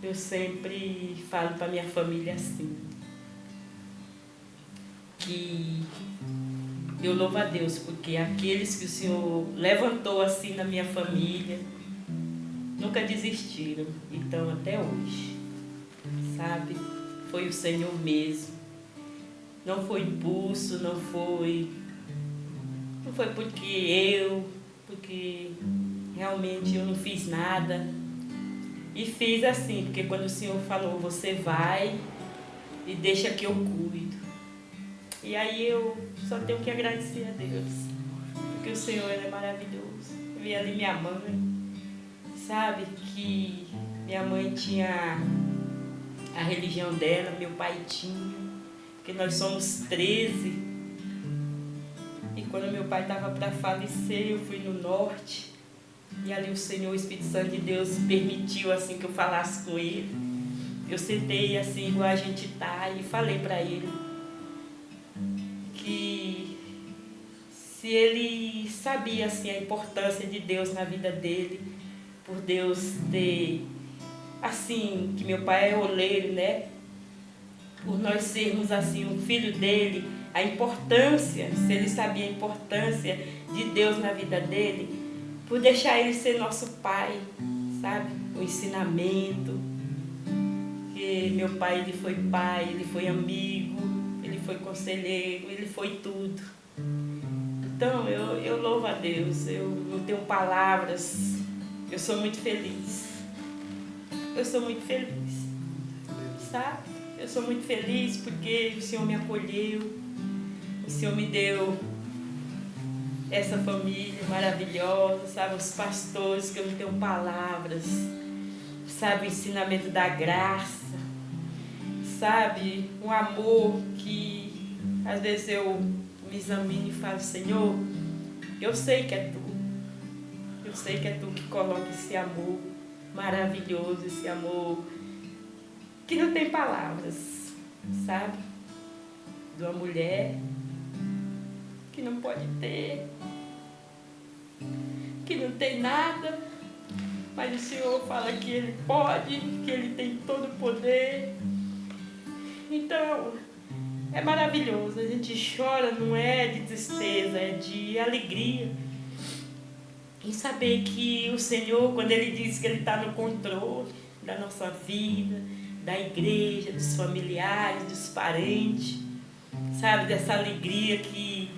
Eu sempre falo para minha família assim, que eu louvo a Deus, porque aqueles que o Senhor levantou assim na minha família nunca desistiram, então até hoje, sabe? Foi o Senhor mesmo. Não foi impulso, não foi porque realmente eu não fiz nada. E fiz assim, porque quando o Senhor falou, você vai e deixa que eu cuido. E aí eu só tenho que agradecer a Deus, porque o Senhor Ele é maravilhoso. Eu vi ali minha mãe, sabe, que minha mãe tinha a religião dela, meu pai tinha, porque nós somos 13. E quando meu pai estava para falecer, eu fui no norte, e ali o Senhor, o Espírito Santo de Deus, permitiu assim que eu falasse com ele. Eu sentei assim, igual a gente tá, e falei para ele que se ele sabia assim a importância de Deus na vida dele, por Deus ter, assim, que meu pai é oleiro, né? Por nós sermos assim um filho dele, a importância, se ele sabia a importância de Deus na vida dele, por deixar ele ser nosso pai, sabe? O ensinamento, que meu pai, ele foi amigo, ele foi conselheiro, ele foi tudo. Então eu louvo a Deus, eu não tenho palavras, eu sou muito feliz. Eu sou muito feliz, sabe? Eu sou muito feliz porque o Senhor me acolheu, o Senhor me deu essa família maravilhosa, sabe? Os pastores que eu não tenho palavras, sabe? O ensinamento da graça, sabe? Um amor que às vezes eu me examino e falo, Senhor, eu sei que é Tu. Eu sei que é Tu que coloca esse amor maravilhoso, esse amor que não tem palavras, sabe? De uma mulher que não pode ter, que não tem nada, mas o Senhor fala que Ele pode, que Ele tem todo o poder. Então, é maravilhoso. A gente chora, não é de tristeza, é de alegria. Em saber que o Senhor, quando Ele diz que Ele está no controle da nossa vida, da igreja, dos familiares, dos parentes, sabe? Dessa alegria que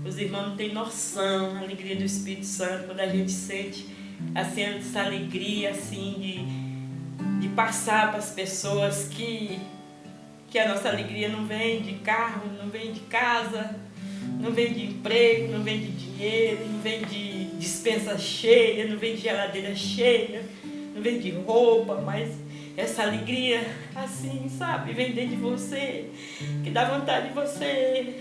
os irmãos não têm noção, a alegria do Espírito Santo, quando a gente sente assim, essa alegria assim, de passar para as pessoas que a nossa alegria não vem de carro, não vem de casa, não vem de emprego, não vem de dinheiro, não vem de despensa cheia, não vem de geladeira cheia, não vem de roupa, mas essa alegria assim, sabe, vem dentro de você, que dá vontade de você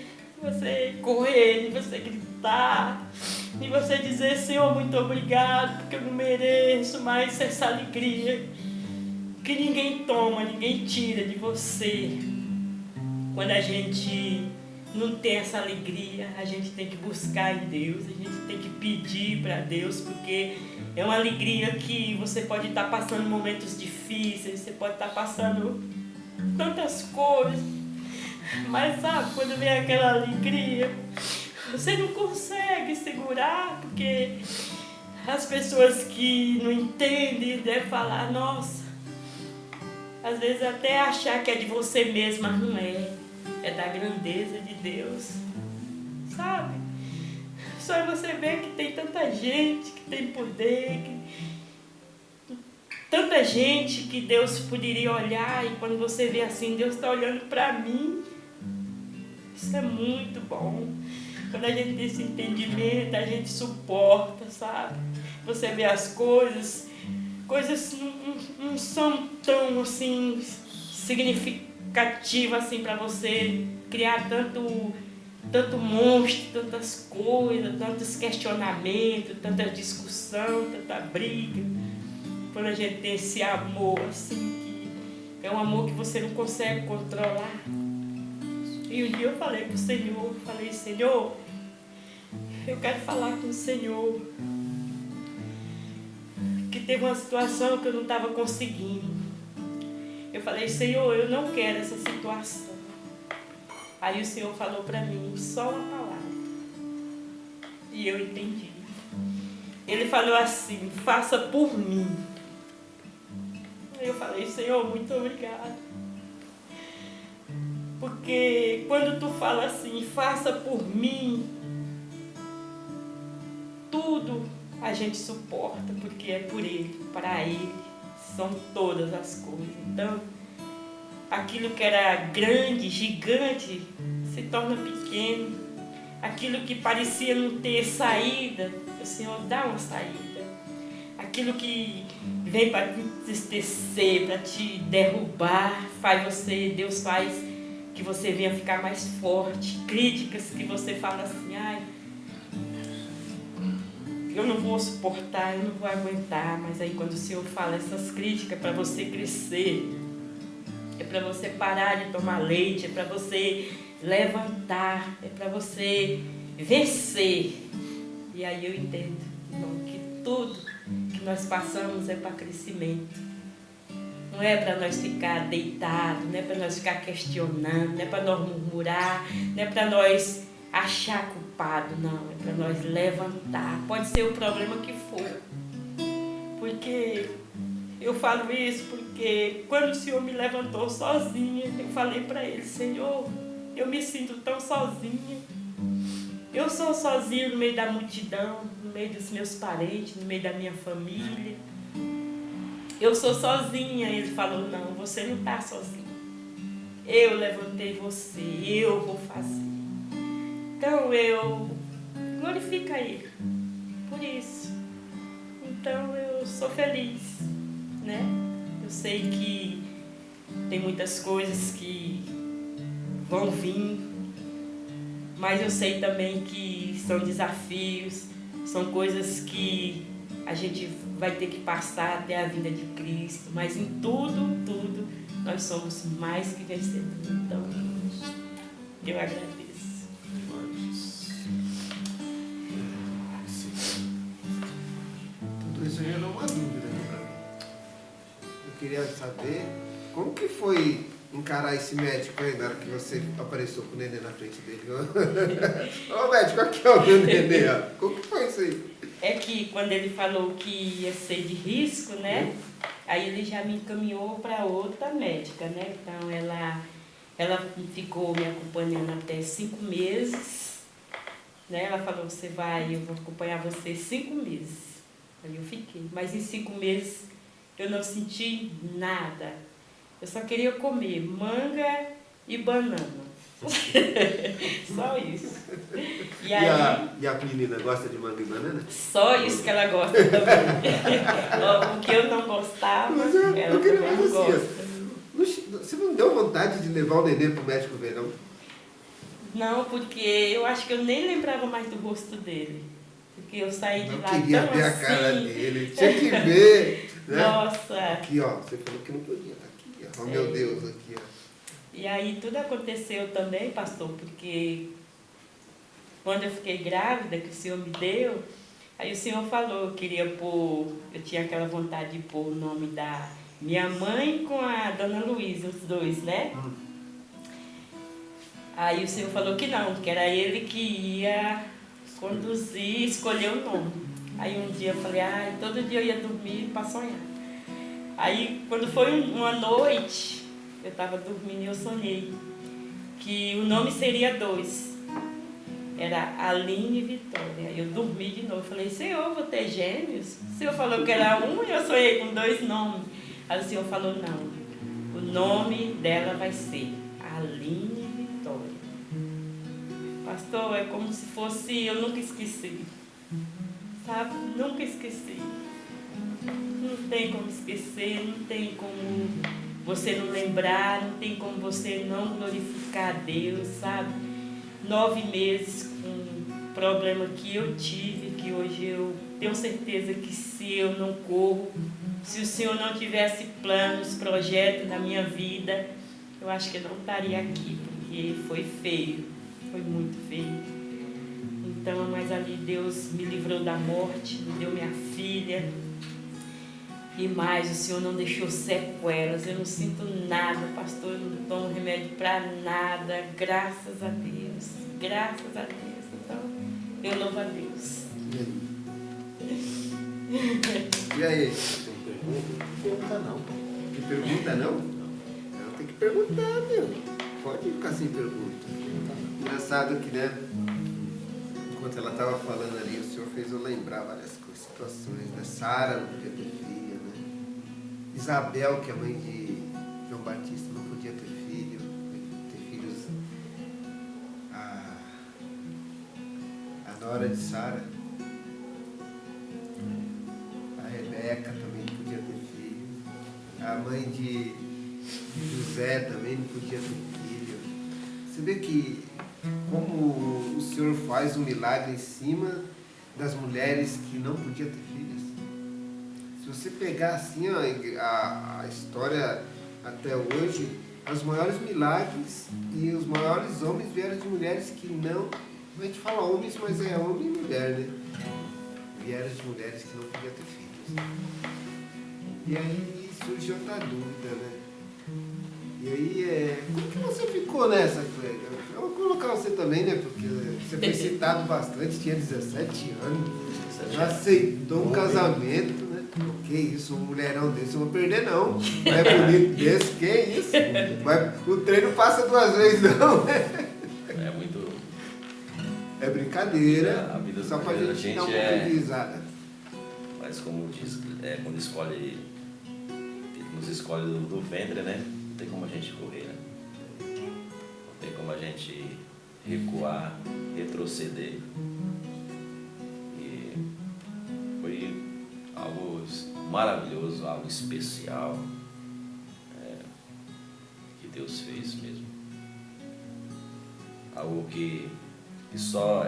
correr, de você gritar, de você dizer, Senhor, muito obrigado, porque eu não mereço mais essa alegria que ninguém toma, ninguém tira de você. Quando a gente não tem essa alegria, a gente tem que buscar em Deus, a gente tem que pedir para Deus, porque é uma alegria que você pode estar passando momentos difíceis, você pode estar passando tantas coisas, mas sabe, quando vem aquela alegria, você não consegue segurar, porque as pessoas que não entendem devem falar, nossa, às vezes até achar que é de você mesmo, mas não é. É da grandeza de Deus, sabe? Só você ver que tem tanta gente que tem poder, tanta gente que Deus poderia olhar, e quando você vê assim, Deus está olhando para mim. Isso é muito bom. Quando a gente tem esse entendimento, a gente suporta, sabe? Você vê as coisas não são tão assim significativas assim para você criar tanto monstro, tantas coisas, tantos questionamentos, tanta discussão, tanta briga. Quando a gente tem esse amor assim, que é um amor que você não consegue controlar. E um dia eu falei para o Senhor, Senhor, eu quero falar com o Senhor, que teve uma situação que eu não estava conseguindo. Eu falei, Senhor, eu não quero essa situação. Aí o Senhor falou para mim, só uma palavra. E eu entendi. Ele falou assim, faça por mim. Aí eu falei, Senhor, muito obrigada. Porque quando tu fala assim, faça por mim, tudo a gente suporta, porque é por Ele, para Ele, são todas as coisas. Então, aquilo que era grande, gigante, se torna pequeno. Aquilo que parecia não ter saída, o Senhor dá uma saída. Aquilo que vem para te entristecer, para te derrubar, Deus faz que você venha ficar mais forte. Críticas que você fala assim, ai, eu não vou suportar, eu não vou aguentar. Mas aí quando o Senhor fala essas críticas para você crescer, é para você parar de tomar leite, é para você levantar, é para você vencer. E aí eu entendo, irmão, que tudo que nós passamos é para crescimento. Não é para nós ficar deitados, não é para nós ficar questionando, não é para nós murmurar, não é para nós achar culpado, não. É para nós levantar. Pode ser o problema que for. Porque eu falo isso porque quando o Senhor me levantou sozinha, eu falei para Ele, Senhor, eu me sinto tão sozinha. Eu sou sozinha no meio da multidão, no meio dos meus parentes, no meio da minha família. Eu sou sozinha. Ele falou, não, você não está sozinha. Eu levantei você, eu vou fazer. Então eu glorifico a Ele por isso. Então eu sou feliz, né? Eu sei que tem muitas coisas que vão vir, mas eu sei também que são desafios, são coisas que a gente vai ter que passar até a vinda de Cristo, mas em tudo, nós somos mais que vencedores. Então, eu agradeço. Tudo isso gerou uma dúvida para mim. Eu queria saber como que foi encarar esse médico aí na hora que você apareceu com o neném na frente dele. Ô médico, aqui ó, o meu neném, ó. Como que foi isso aí? É que quando ele falou que ia ser de risco, né? Aí ele já me encaminhou para outra médica, né? Então ela ficou me acompanhando até 5 meses, né? Ela falou, eu vou acompanhar você 5 meses. Aí eu fiquei, mas em 5 meses eu não senti nada. Eu só queria comer manga e banana. Só isso. E a menina gosta de manga e banana? Só isso que ela gosta também. O que eu não gostava, ela também não gosta. Você não deu vontade de levar o neném pro médico ver, não? Não, porque eu acho que eu nem lembrava mais do rosto dele. Porque eu saí de lá tão assim. Não queria ver a cara dele, tinha que ver. Né? Nossa. Aqui, ó, você falou que não podia estar aqui, ó. Oh, meu Deus, aqui, ó. E aí tudo aconteceu também, pastor, porque quando eu fiquei grávida, que o Senhor me deu, aí o Senhor falou, eu tinha aquela vontade de pôr o nome da minha mãe com a dona Luísa, os dois, né? Aí o Senhor falou que não, que era Ele que ia conduzir, escolher o nome. Aí um dia eu falei, todo dia eu ia dormir para sonhar. Aí quando foi uma noite, eu estava dormindo e eu sonhei que o nome seria 2. Era Aline e Vitória. Eu dormi de novo. Falei, Senhor, vou ter gêmeos? O Senhor falou que era 1 e eu sonhei com 2 nomes. Aí o Senhor falou, não. O nome dela vai ser Aline e Vitória. Pastor, é como se fosse, eu nunca esqueci. Sabe? Nunca esqueci. Não tem como esquecer, não tem como você não lembrar, não tem como você não glorificar a Deus, sabe? 9 meses com um problema que eu tive, que hoje eu tenho certeza que se eu não corro, se o Senhor não tivesse planos, projetos na minha vida, eu acho que eu não estaria aqui, porque foi feio, foi muito feio. Então, mas ali Deus me livrou da morte, me deu minha filha. E mais, o Senhor não deixou sequelas, eu não sinto nada, pastor, eu não tomo remédio para nada, graças a Deus, graças a Deus. Então, eu louvo a Deus. E aí? Tem pergunta? Pergunta não. Que pergunta não? Não, tem que perguntar, meu. Pode ficar sem pergunta. Engraçado que, né? Enquanto ela estava falando ali, o Senhor fez eu lembrar várias situações, né? Sara não podia ter filha, né? Isabel, que é a mãe de João Batista, não podia ter filho, ter filhos. A nora de Sara, a Rebeca também não podia ter filho, a mãe de José também não podia ter filho. Você vê que como o Senhor faz um milagre em cima das mulheres que não podiam ter filhos. Se você pegar assim a história até hoje, os maiores milagres e os maiores homens vieram de mulheres que não, a gente fala homens, mas é homem e mulher, né? Vieram de mulheres que não podiam ter filhos. E aí surge outra dúvida, né? E aí, como que você ficou nessa, Clélia? Eu vou colocar você também, né? Porque você foi citado bastante, tinha 17 anos, já aceitou um casamento, né? Que isso, um mulherão desse eu vou perder não. Não é bonito desse, que isso? Mas o treino passa 2 vezes não, né? É muito. É brincadeira, A vida só pra da gente dar um gente pouco de risada. Mas como diz, quando escolhe. Nos escolhe do ventre, né? Não tem como a gente correr, né? Não tem como a gente recuar, retroceder. E foi algo maravilhoso, algo especial que Deus fez mesmo. Algo que só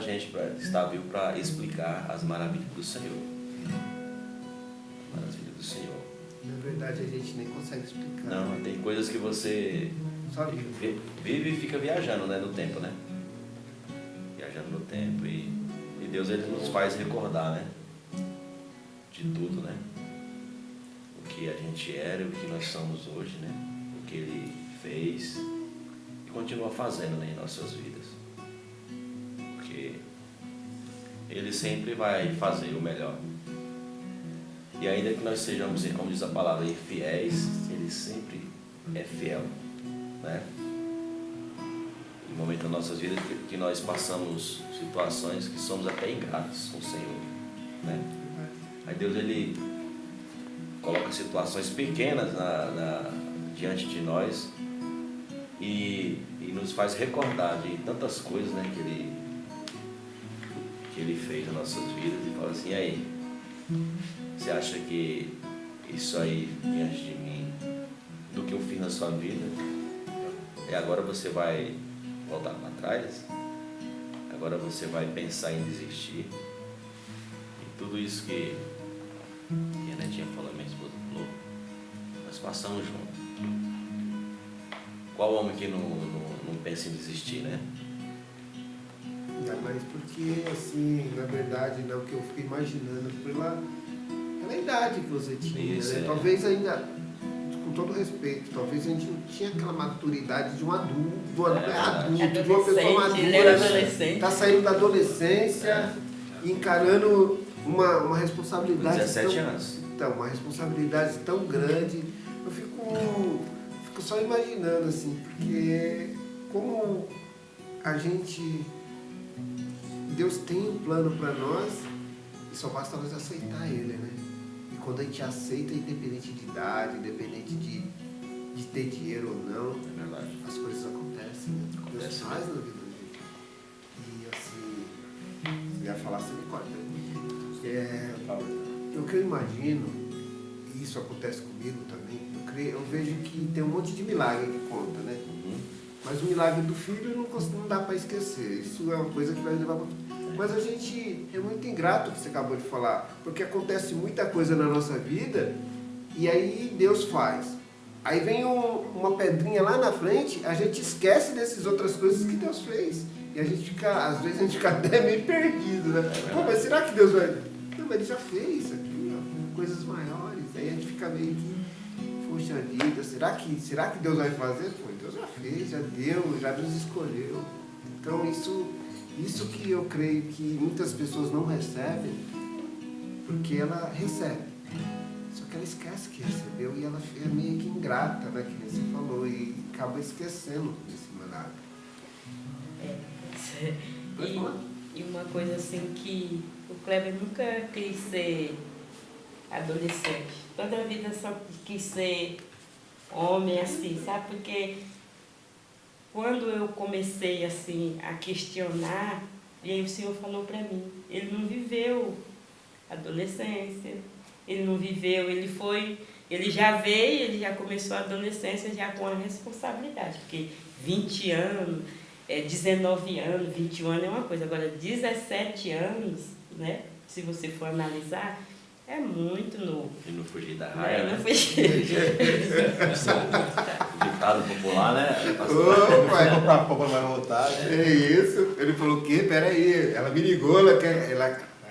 gente está vivo para explicar as maravilhas do Senhor. As maravilhas do Senhor. Na verdade, a gente nem consegue explicar. Não, né? tem coisas que você Só vive. vive e fica viajando, né, no tempo, né? Viajando no tempo e Deus ele nos faz recordar, né? De tudo, né? O que a gente era e o que nós somos hoje, né? O que Ele fez e continua fazendo, né, em nossas vidas. Porque Ele sempre vai fazer o melhor. E ainda que nós sejamos, como diz a palavra, infiéis, Ele sempre é fiel, né? Em momentos das nossas vidas que nós passamos situações que somos até ingratos com o Senhor, né? Aí Deus Ele coloca situações pequenas diante de nós e nos faz recordar de tantas coisas, né, que Ele fez nas nossas vidas e fala assim, e aí? Você acha que isso aí diante de mim, do que eu fiz na sua vida, agora você vai voltar para trás? Agora você vai pensar em desistir? E tudo isso que a Netinha falou, minha esposa falou, nós passamos juntos. Qual homem que não pensa em desistir, né? Ainda mais porque, assim, na verdade, não, que eu fiquei imaginando pela idade que você tinha, Isso, né? Talvez ainda, com todo respeito, talvez a gente não tinha aquela maturidade de um adulto, de uma pessoa ele era madura, adolescente. está saindo da adolescência e encarando uma responsabilidade 17 anos. Então, uma responsabilidade tão grande. Eu fico só imaginando, assim, porque como a gente... Deus tem um plano para nós e só basta nós aceitar ele, né? E quando a gente aceita, independente de idade, independente de ter dinheiro ou não, É verdade. as coisas acontecem, né? Deus Acontece faz mesmo. na vida da gente. E assim, se ia falar, você me corta. O que eu imagino, e isso acontece comigo também, eu vejo que tem um monte de milagre que conta, né? Uhum. Mas o milagre do filho não dá para esquecer. Isso é uma coisa que vai levar para... Mas a gente é muito ingrato, que você acabou de falar, porque acontece muita coisa na nossa vida e aí Deus faz. Aí vem uma pedrinha lá na frente, a gente esquece dessas outras coisas que Deus fez. E a gente fica, às vezes a gente fica até meio perdido, né? Pô, mas será que Deus vai... Não, mas Ele já fez isso aqui, ó, coisas maiores. Aí a gente fica meio que, poxa vida, será que Deus vai fazer? Pô, Deus já fez, já deu, já nos escolheu. Então isso que eu creio que muitas pessoas não recebem, porque ela recebe. Só que ela esquece que recebeu e ela é meio que ingrata, né? Que nem você falou, e acaba esquecendo desse milagre. E uma coisa assim que o Kleber nunca quis ser adolescente. Toda a vida só quis ser homem assim, sabe? Porque quando eu comecei assim a questionar, e aí o Senhor falou para mim, ele não viveu adolescência, ele não viveu, ele já veio, ele já começou a adolescência já com a responsabilidade, porque 20 anos, 19 anos, 21 anos é uma coisa, agora 17 anos, né? Se você for analisar, é muito novo. E não fugir da raia, né? Não fugir. Ditado popular, né? Ô, pai, Comprar a roupa mais vontade. é isso. Ele falou o quê? Peraí, ela me ligou, ela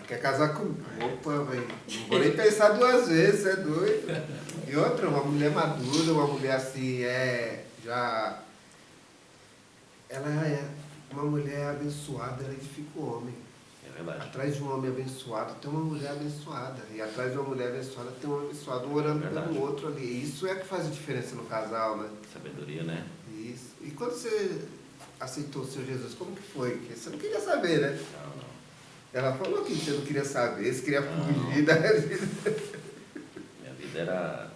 quer casar comigo. Opa, velho, não vou nem pensar duas vezes, você é doido. E outra, uma mulher madura, uma mulher assim, ela é uma mulher abençoada, ela edifica o homem. É verdade. Atrás de um homem abençoado tem uma mulher abençoada. E atrás de uma mulher abençoada tem um abençoado, um orando pelo outro ali. Isso é que faz a diferença no casal, né? Sabedoria, né? Isso. E quando você aceitou o Senhor Jesus, como que foi? Porque você não queria saber, né? Não. Ela falou que você não queria saber, você queria fugir da vida. Minha vida era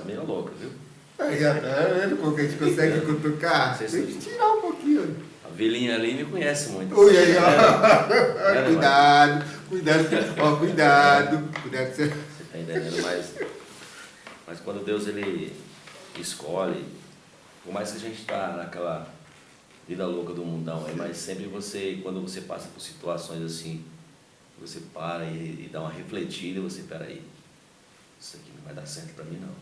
meio louca, viu? Aí, tá vendo como que a gente consegue cutucar? Sei, Tem sei. que tirar um pouquinho. A vilinha ali me conhece muito. Ui, aí, ó. É, Cuidado. Ó, cuidado. Cuidado que você... Você tá entendendo? Mas quando Deus ele escolhe, por mais que a gente tá naquela vida louca do mundão, mas sempre quando você passa por situações assim, você para e dá uma refletida e você, peraí, isso aqui não vai dar certo para mim não.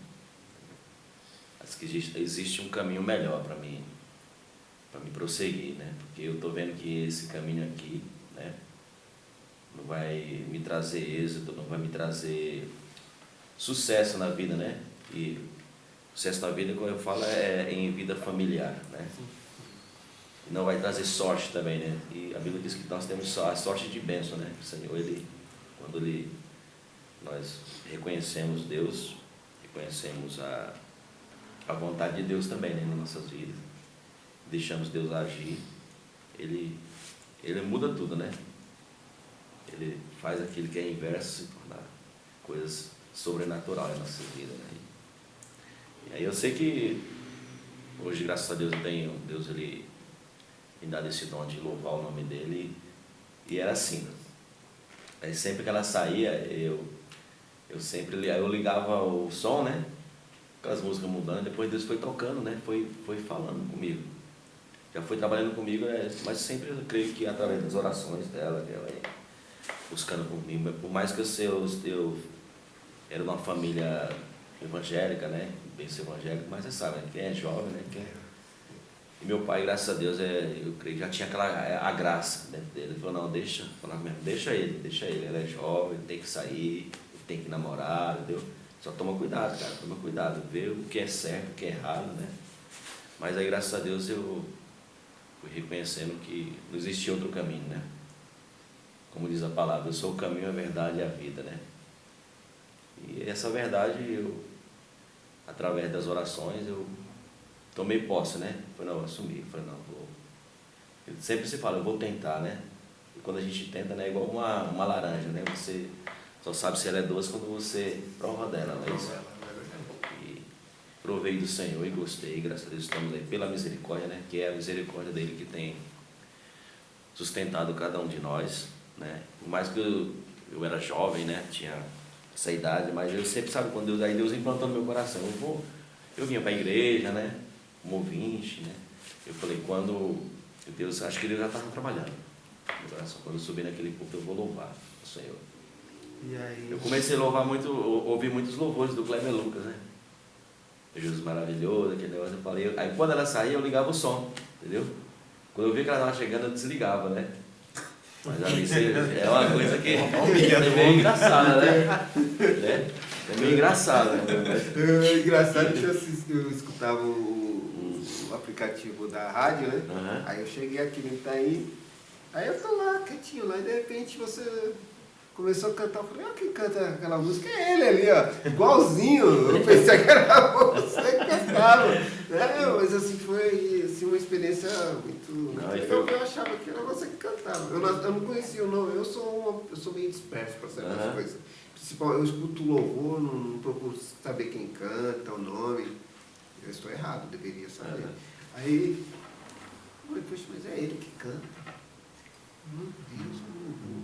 Acho que existe um caminho melhor para mim prosseguir, né? Porque eu estou vendo que esse caminho aqui, né, não vai me trazer êxito, não vai me trazer sucesso na vida, né? E sucesso na vida, como eu falo, é em vida familiar, né? E não vai trazer sorte também, né? E a Bíblia diz que nós temos a sorte de bênção, né? O Senhor, nós reconhecemos Deus, reconhecemos a vontade de Deus também, né, nas nossas vidas, deixamos Deus agir, Ele muda tudo, né? Ele faz aquilo que é inverso se tornar coisas sobrenaturais nas nossas vidas, né? E aí eu sei que hoje, graças a Deus, Deus ele me dá esse dom de louvar o nome dele, e era assim, né? Aí sempre que ela saía, eu ligava o som, né? Aquelas músicas mudando, depois Deus foi tocando, né? Foi falando comigo. Já foi trabalhando comigo, mas sempre eu creio que através das orações dela, que ela ia buscando comigo. Por mais que eu era uma família evangélica, né? Bem ser evangélico, mas você sabe, né? Quem é jovem, né? E meu pai, graças a Deus, eu creio que já tinha a graça dentro dele. Ele falou, não, deixa ele é jovem, ele tem que sair, ele tem que namorar, entendeu? Só toma cuidado, cara, toma cuidado, vê o que é certo, o que é errado, né? Mas aí, graças a Deus, eu fui reconhecendo que não existia outro caminho, né? Como diz a palavra, eu sou o caminho, a verdade e a vida, né? E essa verdade, através das orações, eu tomei posse, né? Falei, não, eu assumi, falei, não, vou... Sempre se fala, eu vou tentar, né? E quando a gente tenta, né, é igual uma laranja, né? Você só sabe se ela é doce quando você prova dela, não é isso? E provei do Senhor e gostei, graças a Deus estamos aí pela misericórdia, né? Que é a misericórdia dele que tem sustentado cada um de nós, né? Por mais que eu era jovem, né? Tinha essa idade, mas eu sempre, sabe, quando Deus implantou no meu coração, eu vinha para a igreja, né? como ouvinte, né? Eu falei, quando Deus, acho que ele já estava trabalhando. Quando eu subir naquele púlpito, eu vou louvar o Senhor. E aí? Eu comecei a louvar muito, ouvir muitos louvores do Kleber Lucas, né? Jesus maravilhoso, aquele negócio, eu falei. Aí quando ela saía, eu ligava o som, entendeu? Quando eu vi que ela estava chegando, eu desligava, né? Mas ali é uma coisa que é meio engraçada, né? É meio engraçado, né? É engraçado que eu escutava o aplicativo da rádio, né? Uhum. Aí eu cheguei aqui no Itaim, aí eu tô lá quietinho lá, e de repente você começou a cantar, eu falei, quem canta aquela música é ele ali, ó, igualzinho. Eu pensei que era você que cantava. Mas assim, foi assim, uma experiência muito. Não, Eu achava que era você que cantava. Eu não conhecia o nome, eu sou meio disperso para saber as coisas. Principalmente, eu escuto louvor, não procuro saber quem canta, o nome. Eu estou errado, deveria saber. Aí, eu falei, poxa, mas é ele que canta. Meu Deus, que louvor.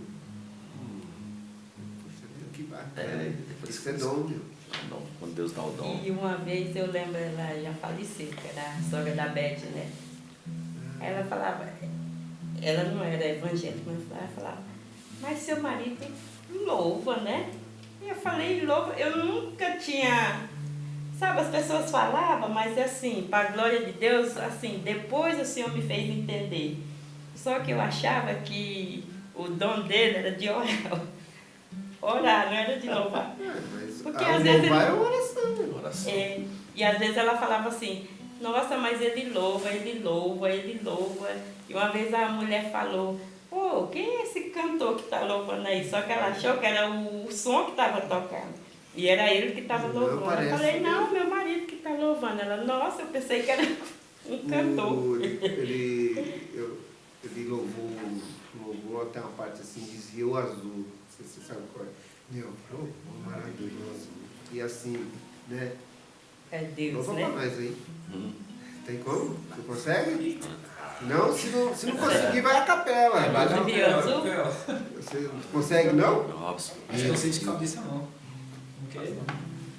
Poxa, Deus, que bacana. Isso é dom, meu. Dom, quando Deus dá o dom. E uma vez eu lembro, ela já faleceu, que era a sogra da Beth, né? Ela falava, ela não era evangélica, mas ela falava, mas seu marido louva, né? E eu falei, louva, eu nunca tinha, sabe, as pessoas falavam, mas assim, para a glória de Deus, assim, depois o Senhor me fez entender. Só que eu achava que o dom dele era de orar. Orar, não era de louvar. Mas Porque às vezes ele... é uma oração. Oração. E às vezes ela falava assim, nossa, mas ele louva, ele louva, ele louva. E uma vez a mulher falou, pô, quem é esse cantor que está louvando aí? Só que ela achou que era o som que estava tocando. E era ele que estava louvando. Eu falei, não, meu marido que está louvando. Ela, nossa, eu pensei que era um cantor. Ele louvou até uma parte assim, dizia o azul. Não sei se você sabe qual é. Meu, maravilhoso. E assim, né? É Deus, Louva né? pra nós aí. Tem como? Você consegue? Não, se não conseguir, vai a capela. Vai a capela. Você consegue, não? Robson. Acho que eu sei de cabeça, não. Não quer, não.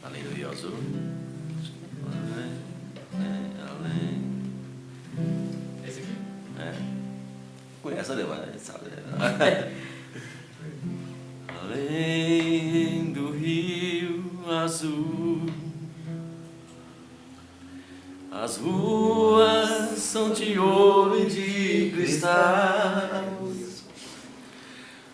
Além do Rio Azul. Além. Esse aqui? É. Conhece a demais, sabe? Né? Além do Rio Azul, as ruas são de ouro e de cristal.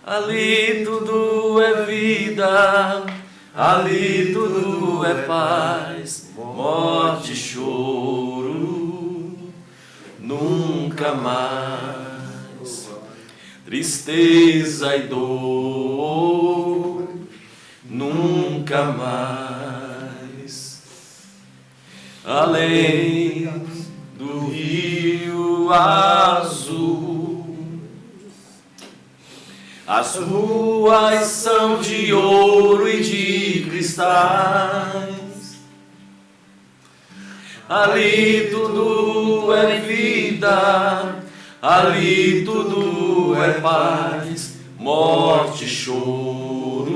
Ali tudo é vida, ali tudo é paz, morte e choro, nunca mais. Tristeza e dor, nunca mais. Além do Rio Azul, as ruas são de ouro e de cristais. Ali tudo é vida, ali tudo é paz, morte e choro,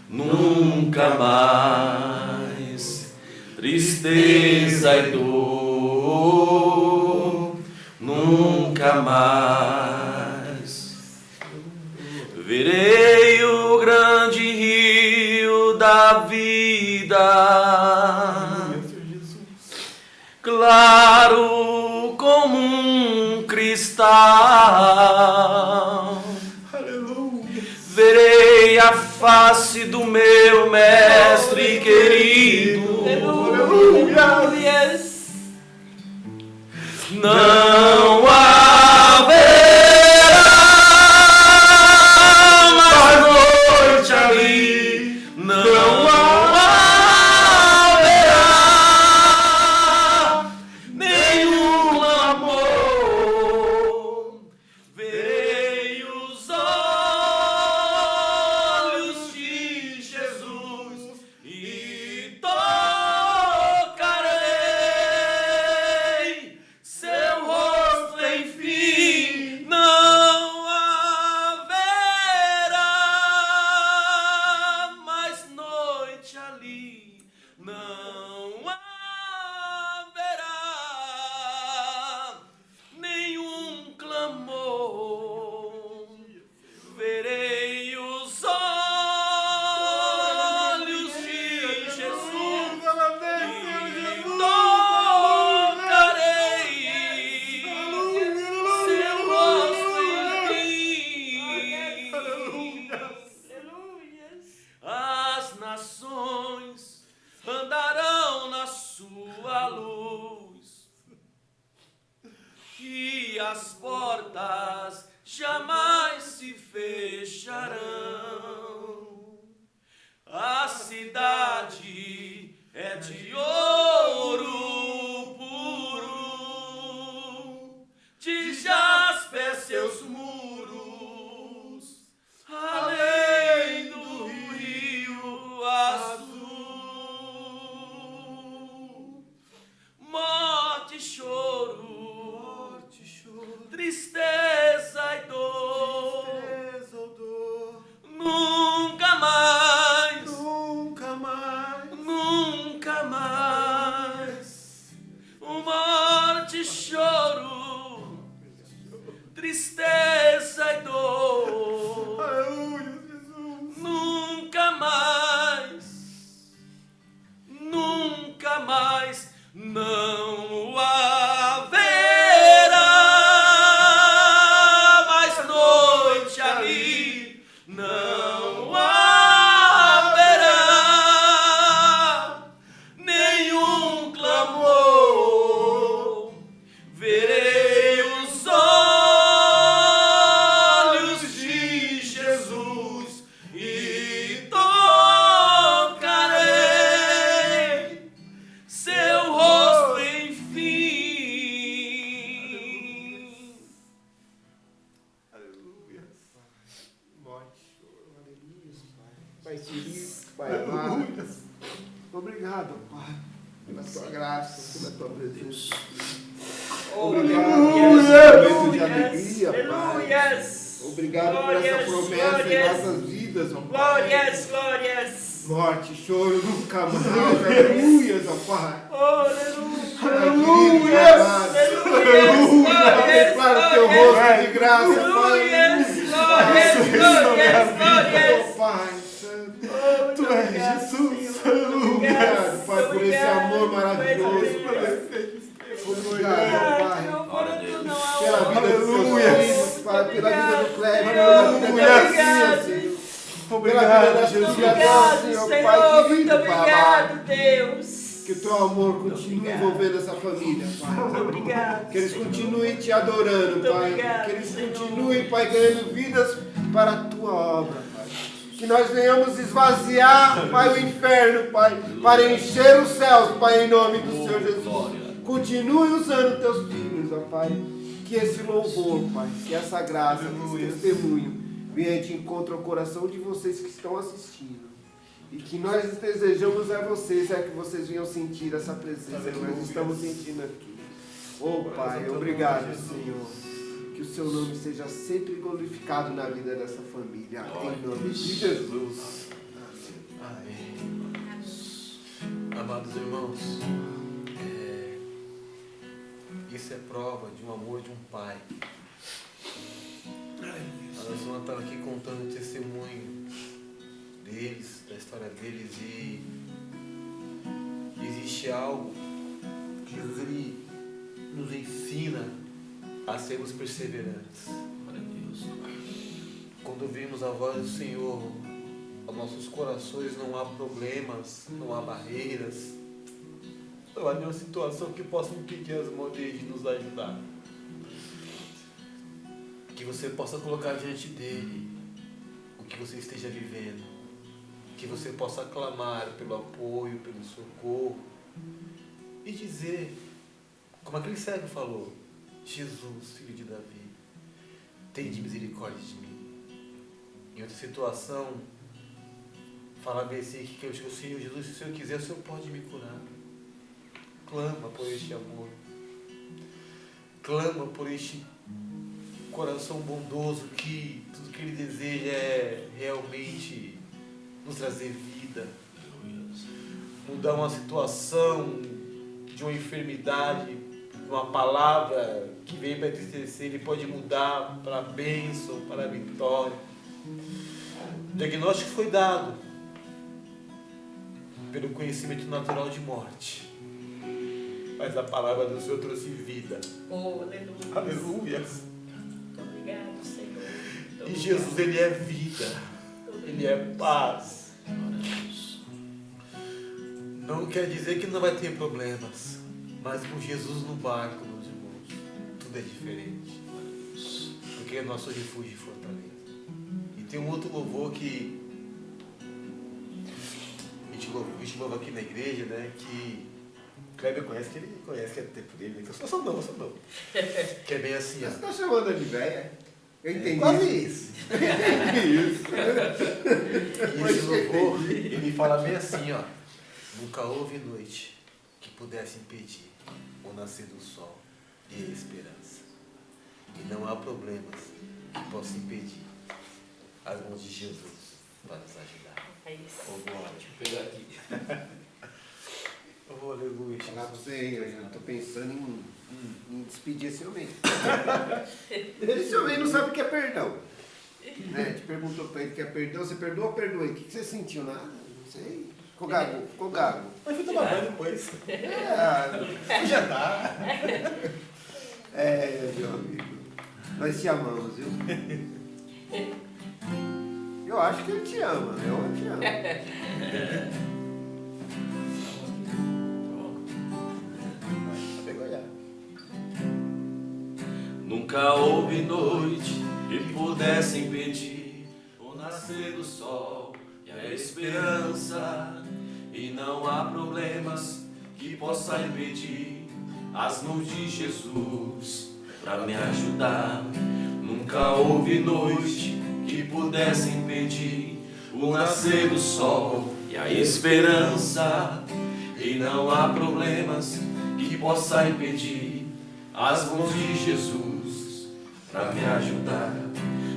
nunca mais. Tristeza e dor, nunca mais. Verei o grande rio da vida, claro como um cristal. Aleluia. Verei a face do meu mestre querido. Aleluia. Não haverá mais noite ali. Não haverá nenhum amor. Verei os olhos de Jesus e tocarei seu rosto. as portas jamais se fecharão. A cidade é de ouro puro, de jaspe seus muros, além do rio azul. Morte e choro, tristeza e dor, nunca mais, nunca mais. Morte e choro, tristeza e dor, nunca mais, nunca mais. Não haverá mais noite ali, não haverá nenhum clamor. Verei os olhos de Jesus e tocarei seu rosto, enfim. Aleluia. Morte, choro, aleluia, Pai. Pai querido, Pai amado. Obrigado, Pai, pela tua graça, pela tua presença. Obrigado por esse momento de alegria, Pai. Obrigado por essa promessa em nossas vidas, ó Pai. Glórias. Morte, choro, nunca mais. Aleluias, ó Pai. Aleluia. Declaro teu rosto de graça, Pai. Glórias. Pai Santo. Tu és Jesus. Obrigado, Pai, por esse amor maravilhoso. Obrigado, Pai. Pela vida dos seus filhos, Pai, pela vida do Cléber, pela vida da Garcia, Senhor. Obrigado, Senhor, Senhor. Pai querido, Muito obrigado, Pai. Deus. Que o teu amor continue envolvendo essa família, Pai. Obrigado. Que eles continuem te adorando, Muito Pai. obrigado, Que eles Senhor. continuem, Pai, ganhando vidas para a tua obra, Pai. Que nós venhamos esvaziar, Pai, o inferno, Pai, para encher os céus, Pai, em nome do Senhor Jesus. Continue usando teus filhos, ó Pai. Que esse louvor, Pai, que essa graça, que esse testemunho venha de encontro ao coração de vocês que estão assistindo. E que nós desejamos a vocês, que vocês venham sentir essa presença que nós estamos sentindo aqui. Oh Pai, obrigado, Senhor. Que o seu nome seja sempre glorificado na vida dessa família. Em nome de Jesus. Amém. Amados irmãos, isso é prova de um amor de um pai. Nós vamos estar aqui contando o testemunho deles, da história deles, e existe algo que Jesus ele nos ensina a sermos perseverantes. Quando ouvimos a voz do Senhor, aos nossos corações não há problemas, não há barreiras, não há nenhuma situação que possa impedir as mãos dele de nos ajudar. Que você possa colocar diante dele o que você esteja vivendo. Que você possa clamar pelo apoio, pelo socorro. E dizer, como aquele servo falou: Jesus, filho de Davi, tende misericórdia de mim. Em outra situação, fala bem assim que eu digo: Senhor Jesus, se o Senhor quiser, o Senhor pode me curar. Clama por este amor. Clama por este coração bondoso que tudo que Ele deseja é realmente nos trazer vida. Mudar uma situação de uma enfermidade, uma palavra que vem para entristecer, Ele pode mudar para a bênção, para a vitória. O diagnóstico foi dado pelo conhecimento natural de morte, mas a palavra do Senhor trouxe vida. Oh, aleluia. Aleluia. Muito obrigado, Senhor. Muito E Jesus, Ele é vida, Ele é paz. Não quer dizer que não vai ter problemas, mas com Jesus no barco, meus irmãos, tudo tudo é diferente. Porque é nosso refúgio e fortaleza. E tem um outro louvor que a gente louva aqui na igreja, né? Que o Kleber conhece, que ele conhece, que é do tempo dele, né? Que eu sou não. Que é bem assim, Você ó. está chamando de velha? Eu entendi. Quase isso. Isso. E esse louvor, ele fala bem assim, ó. Nunca houve noite que pudesse impedir o nascer do sol e a esperança. E não há problemas que possam impedir as mãos de Jesus para nos ajudar. É isso. Oh, glória. Deixa eu pegar aqui. Oh, aleluia. Falar pra você, eu tô pensando em despedir esse homem. Esse homem não sabe o que é perdão. Né? Te perguntou pra ele o que é perdão, você perdoou ou perdoei? O que você sentiu? Nada? Não sei. Ficou gago. Mas fui tomar banho depois. É, Já tá. meu amigo. Nós te amamos, viu? Eu acho que ele te ama, eu te amo. Pegou já. Nunca houve noite que pudesse impedir o nascer do sol e a esperança. E não há problemas que possa impedir as mãos de Jesus para me ajudar. Nunca houve noite que pudesse impedir o nascer do sol e a esperança. E não há problemas que possa impedir as mãos de Jesus para me ajudar.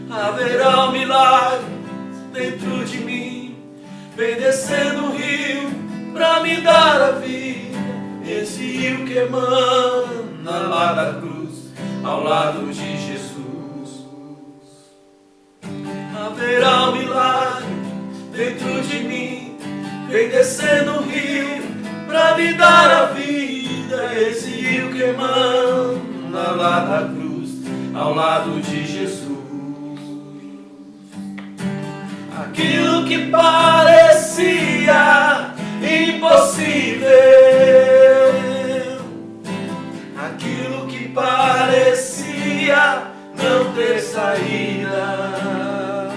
Haverá um milagre dentro de mim, vem descendo o rio para me dar a vida. Esse rio que emana lá da cruz, ao lado de Jesus. Haverá um milagre dentro de mim, vem descendo o rio para me dar a vida. Esse rio que emana lá da cruz, ao lado de Jesus. Aquilo que parecia impossível, aquilo que parecia não ter saída,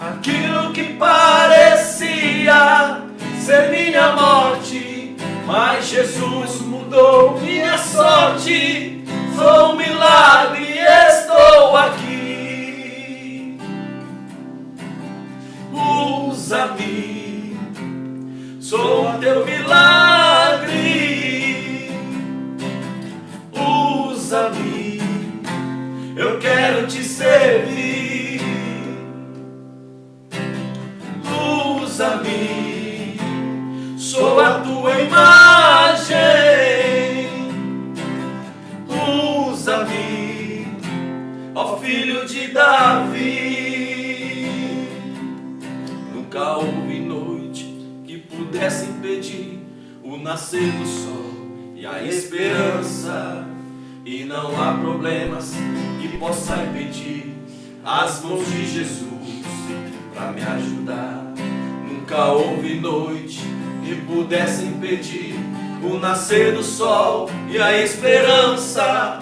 aquilo que parecia ser minha morte, mas Jesus mudou minha sorte. Sou um milagre, estou aqui. Usa-me, sou o teu milagre. Usa-me, eu quero te servir. Usa-me, sou a tua imagem. Usa-me, ó filho de Davi. Nunca houve noite que pudesse impedir o nascer do sol e a esperança. E não há problemas que possa impedir as mãos de Jesus para me ajudar. Nunca houve noite que pudesse impedir o nascer do sol e a esperança.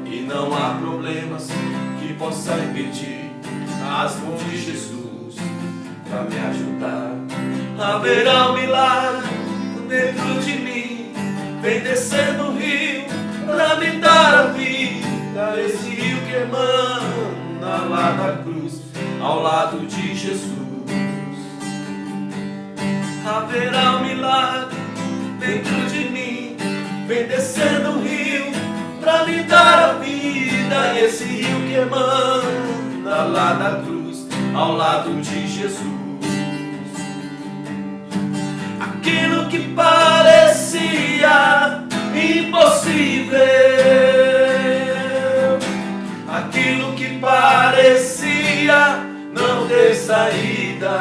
E não há problemas que possa impedir as mãos de Jesus para me ajudar. Haverá um milagre dentro de mim, vem descendo o rio para me dar a vida. Esse rio que emana lá da cruz, ao lado de Jesus. Haverá um milagre dentro de mim, vem descendo o rio para me dar a vida. Esse rio que emana lá da cruz, ao lado de Jesus. Aquilo que parecia impossível, aquilo que parecia não ter saída,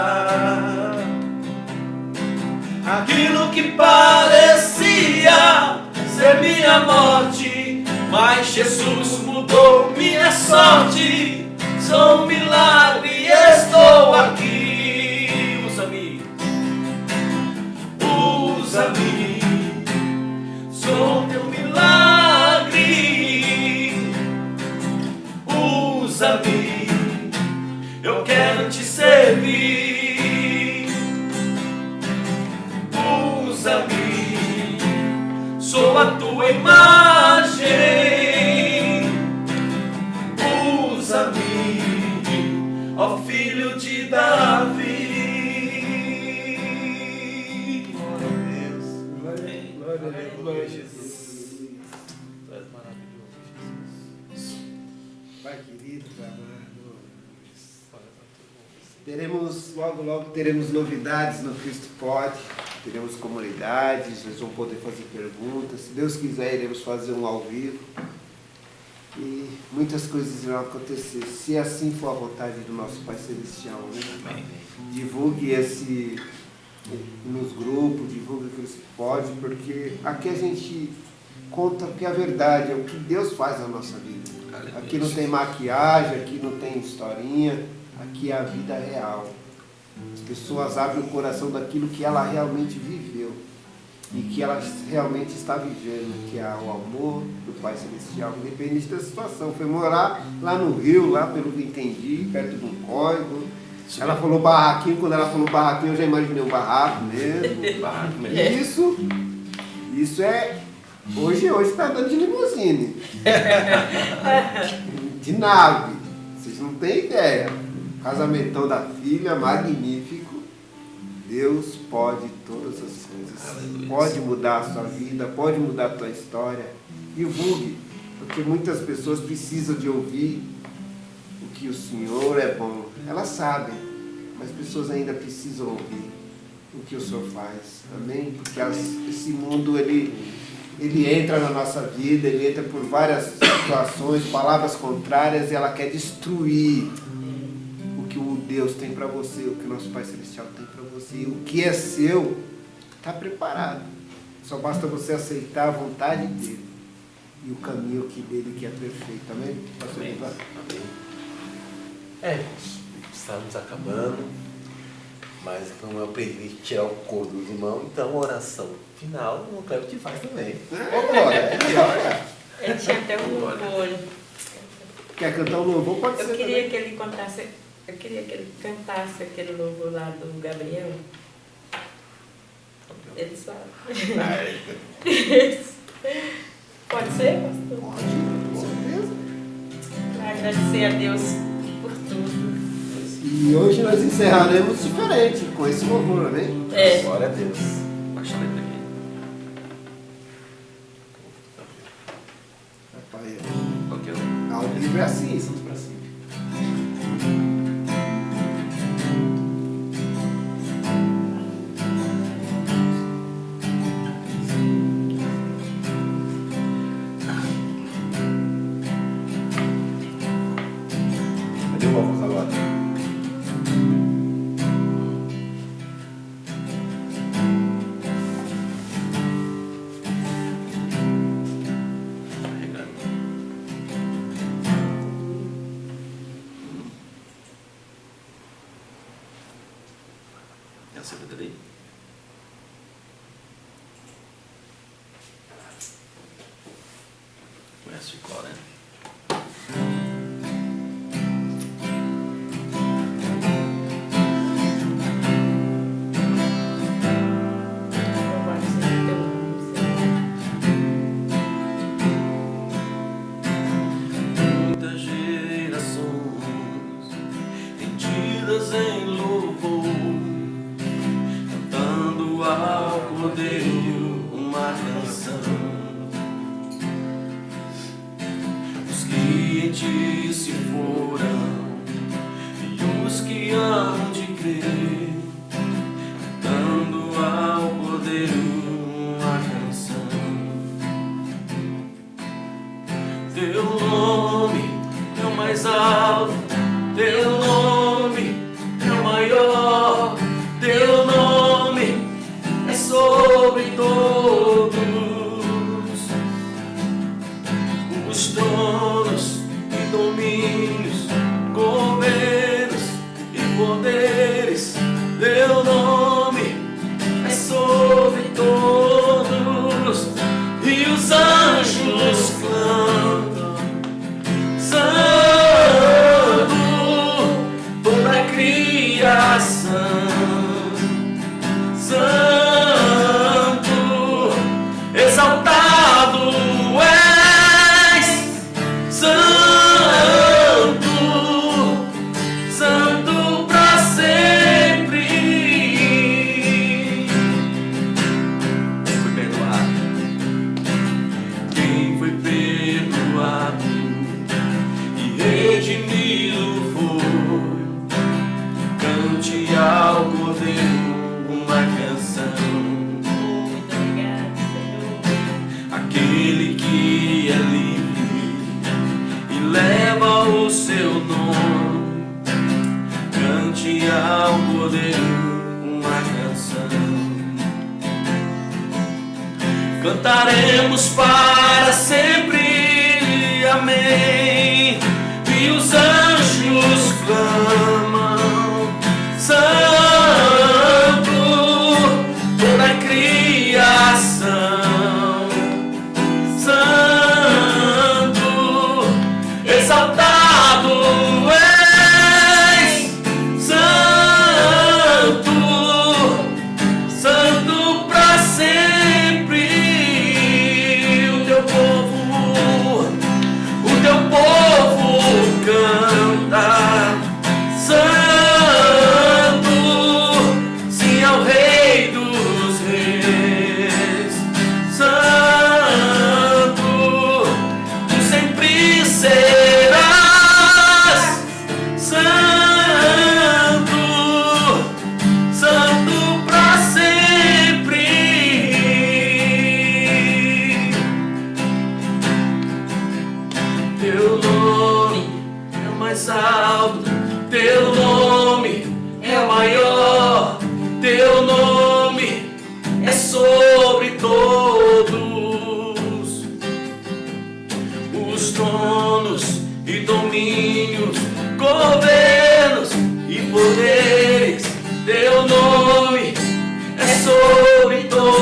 aquilo que parecia ser minha morte, mas Jesus mudou minha sorte. Sou um milagre, estou aqui. Usa-me, usa-me, sou teu milagre. Usa-me, eu quero te servir. Usa-me, sou a tua imagem. Usa-me, ó Filho de Davi. Glória a Deus. Glória a Deus. Glória a Jesus. Tu és maravilhoso, Jesus. Pai querido, Pai amado. Olha para teu nome, Senhor. Logo teremos novidades no Cristo Pode. Teremos comunidades, vocês vão poder fazer perguntas. Se Deus quiser, iremos fazer um ao vivo. E muitas coisas irão acontecer, se assim for a vontade do nosso Pai Celestial. Né? Amém. Divulgue esse nos grupos, divulgue o Cristo Pode, porque aqui a gente conta o que é a verdade, é o que Deus faz na nossa vida. Aleluia. Aqui não tem maquiagem, aqui não tem historinha, aqui é a vida real. As pessoas abrem o coração daquilo que ela realmente viveu e que ela realmente está vivendo, que é o amor do Pai Celestial, independente da situação. Foi morar lá no Rio, lá pelo que entendi, perto de um córrego. Ela falou barraquinho, quando ela falou barraquinho eu já imaginei um barraco mesmo. Barraco mesmo. Isso é... Hoje está andando de limusine. De nave. Vocês não têm ideia. Casamentão da filha, magnífico. Deus pode todas as coisas. Aleluia. Pode mudar a sua vida, pode mudar a tua história. Divulgue, porque muitas pessoas precisam de ouvir o que o Senhor é bom. Elas sabem, mas pessoas ainda precisam ouvir o que o Senhor faz. Amém? Porque esse mundo, ele entra na nossa vida, ele entra por várias situações, palavras contrárias, e ela quer destruir o que o Deus tem para você, o que o nosso Pai Celestial tem para você. O que é seu, está preparado. Só basta você aceitar a vontade dele e o caminho dele que é perfeito. Amém? Pastor Amém. Ivan? Estamos acabando, mas como eu aprendi a tirar o couro dos irmãos, então a oração final o Cleber te faz também. Ô, Glória, Ele tinha até um louvor. quer cantar um louvor? Pode Eu ser queria também. que ele contasse, eu queria que ele cantasse aquele louvor lá do Gabriel. Ele sabe. Pode ser, pastor? Pode, com certeza. Para agradecer a Deus por tudo. E hoje nós encerraremos diferente, com esse louvor, amém? É. Glória a Deus. Baixa a letra aqui. Rapaz, Ok. ao vivo é assim, estamos pra cima. Cadê o óculos agora? Carregando. Essa letra aí. Conhece de cor, né? Louvado seja teu nome, Senhor. Muitas gerações rendidas em louvor, cantando ao Cordeiro uma canção. Os que em ti se foram e os que hão de crer, cantando ao Cordeiro uma canção. Teu nome é o mais alto, teu nome é o maior, teu nome é sobre todos. Os tronos e domínios, governos e poderes, teu nome é sobre todos. E os anjos cantam, Santo, redimido foi. Cante ao Cordeiro uma canção. Muito obrigado, Senhor. Aquele que é livre e leva o seu nome. Cante ao Cordeiro uma canção. Cantaremos para sempre, amém. E os anjos clamam, Santo, toda a criação, Santo, exaltado és, Santo, Santo para sempre. O teu povo canta, Santo, sim ao Rei dos Reis, Santo, tu sempre serás, Santo, Santo para sempre. Teu nome é o mais alto, teu nome é o maior, teu nome é sobre todos os tronos e domínios, governos e poderes. Teu nome é sobre todos.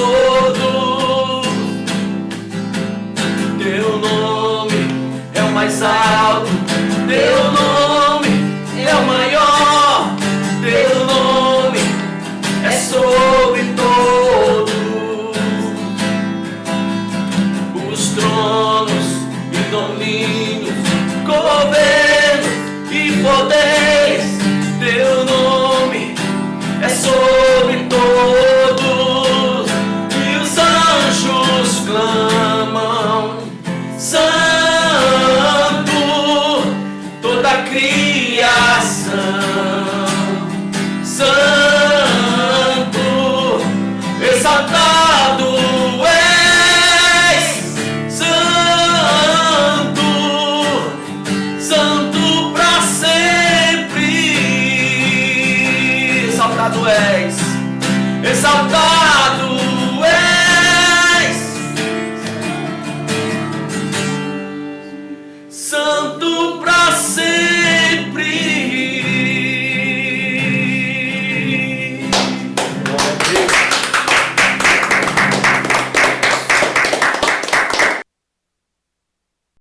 Teu nome é o mais alto, teu nome é o maior, teu nome é sobre todos os tronos e domínios, governos e poderes. Teu nome é sobre todos e os anjos clamam, Santo, toda a criação, Santo, exaltado és, Santo, Santo para sempre. Exaltado és, exaltado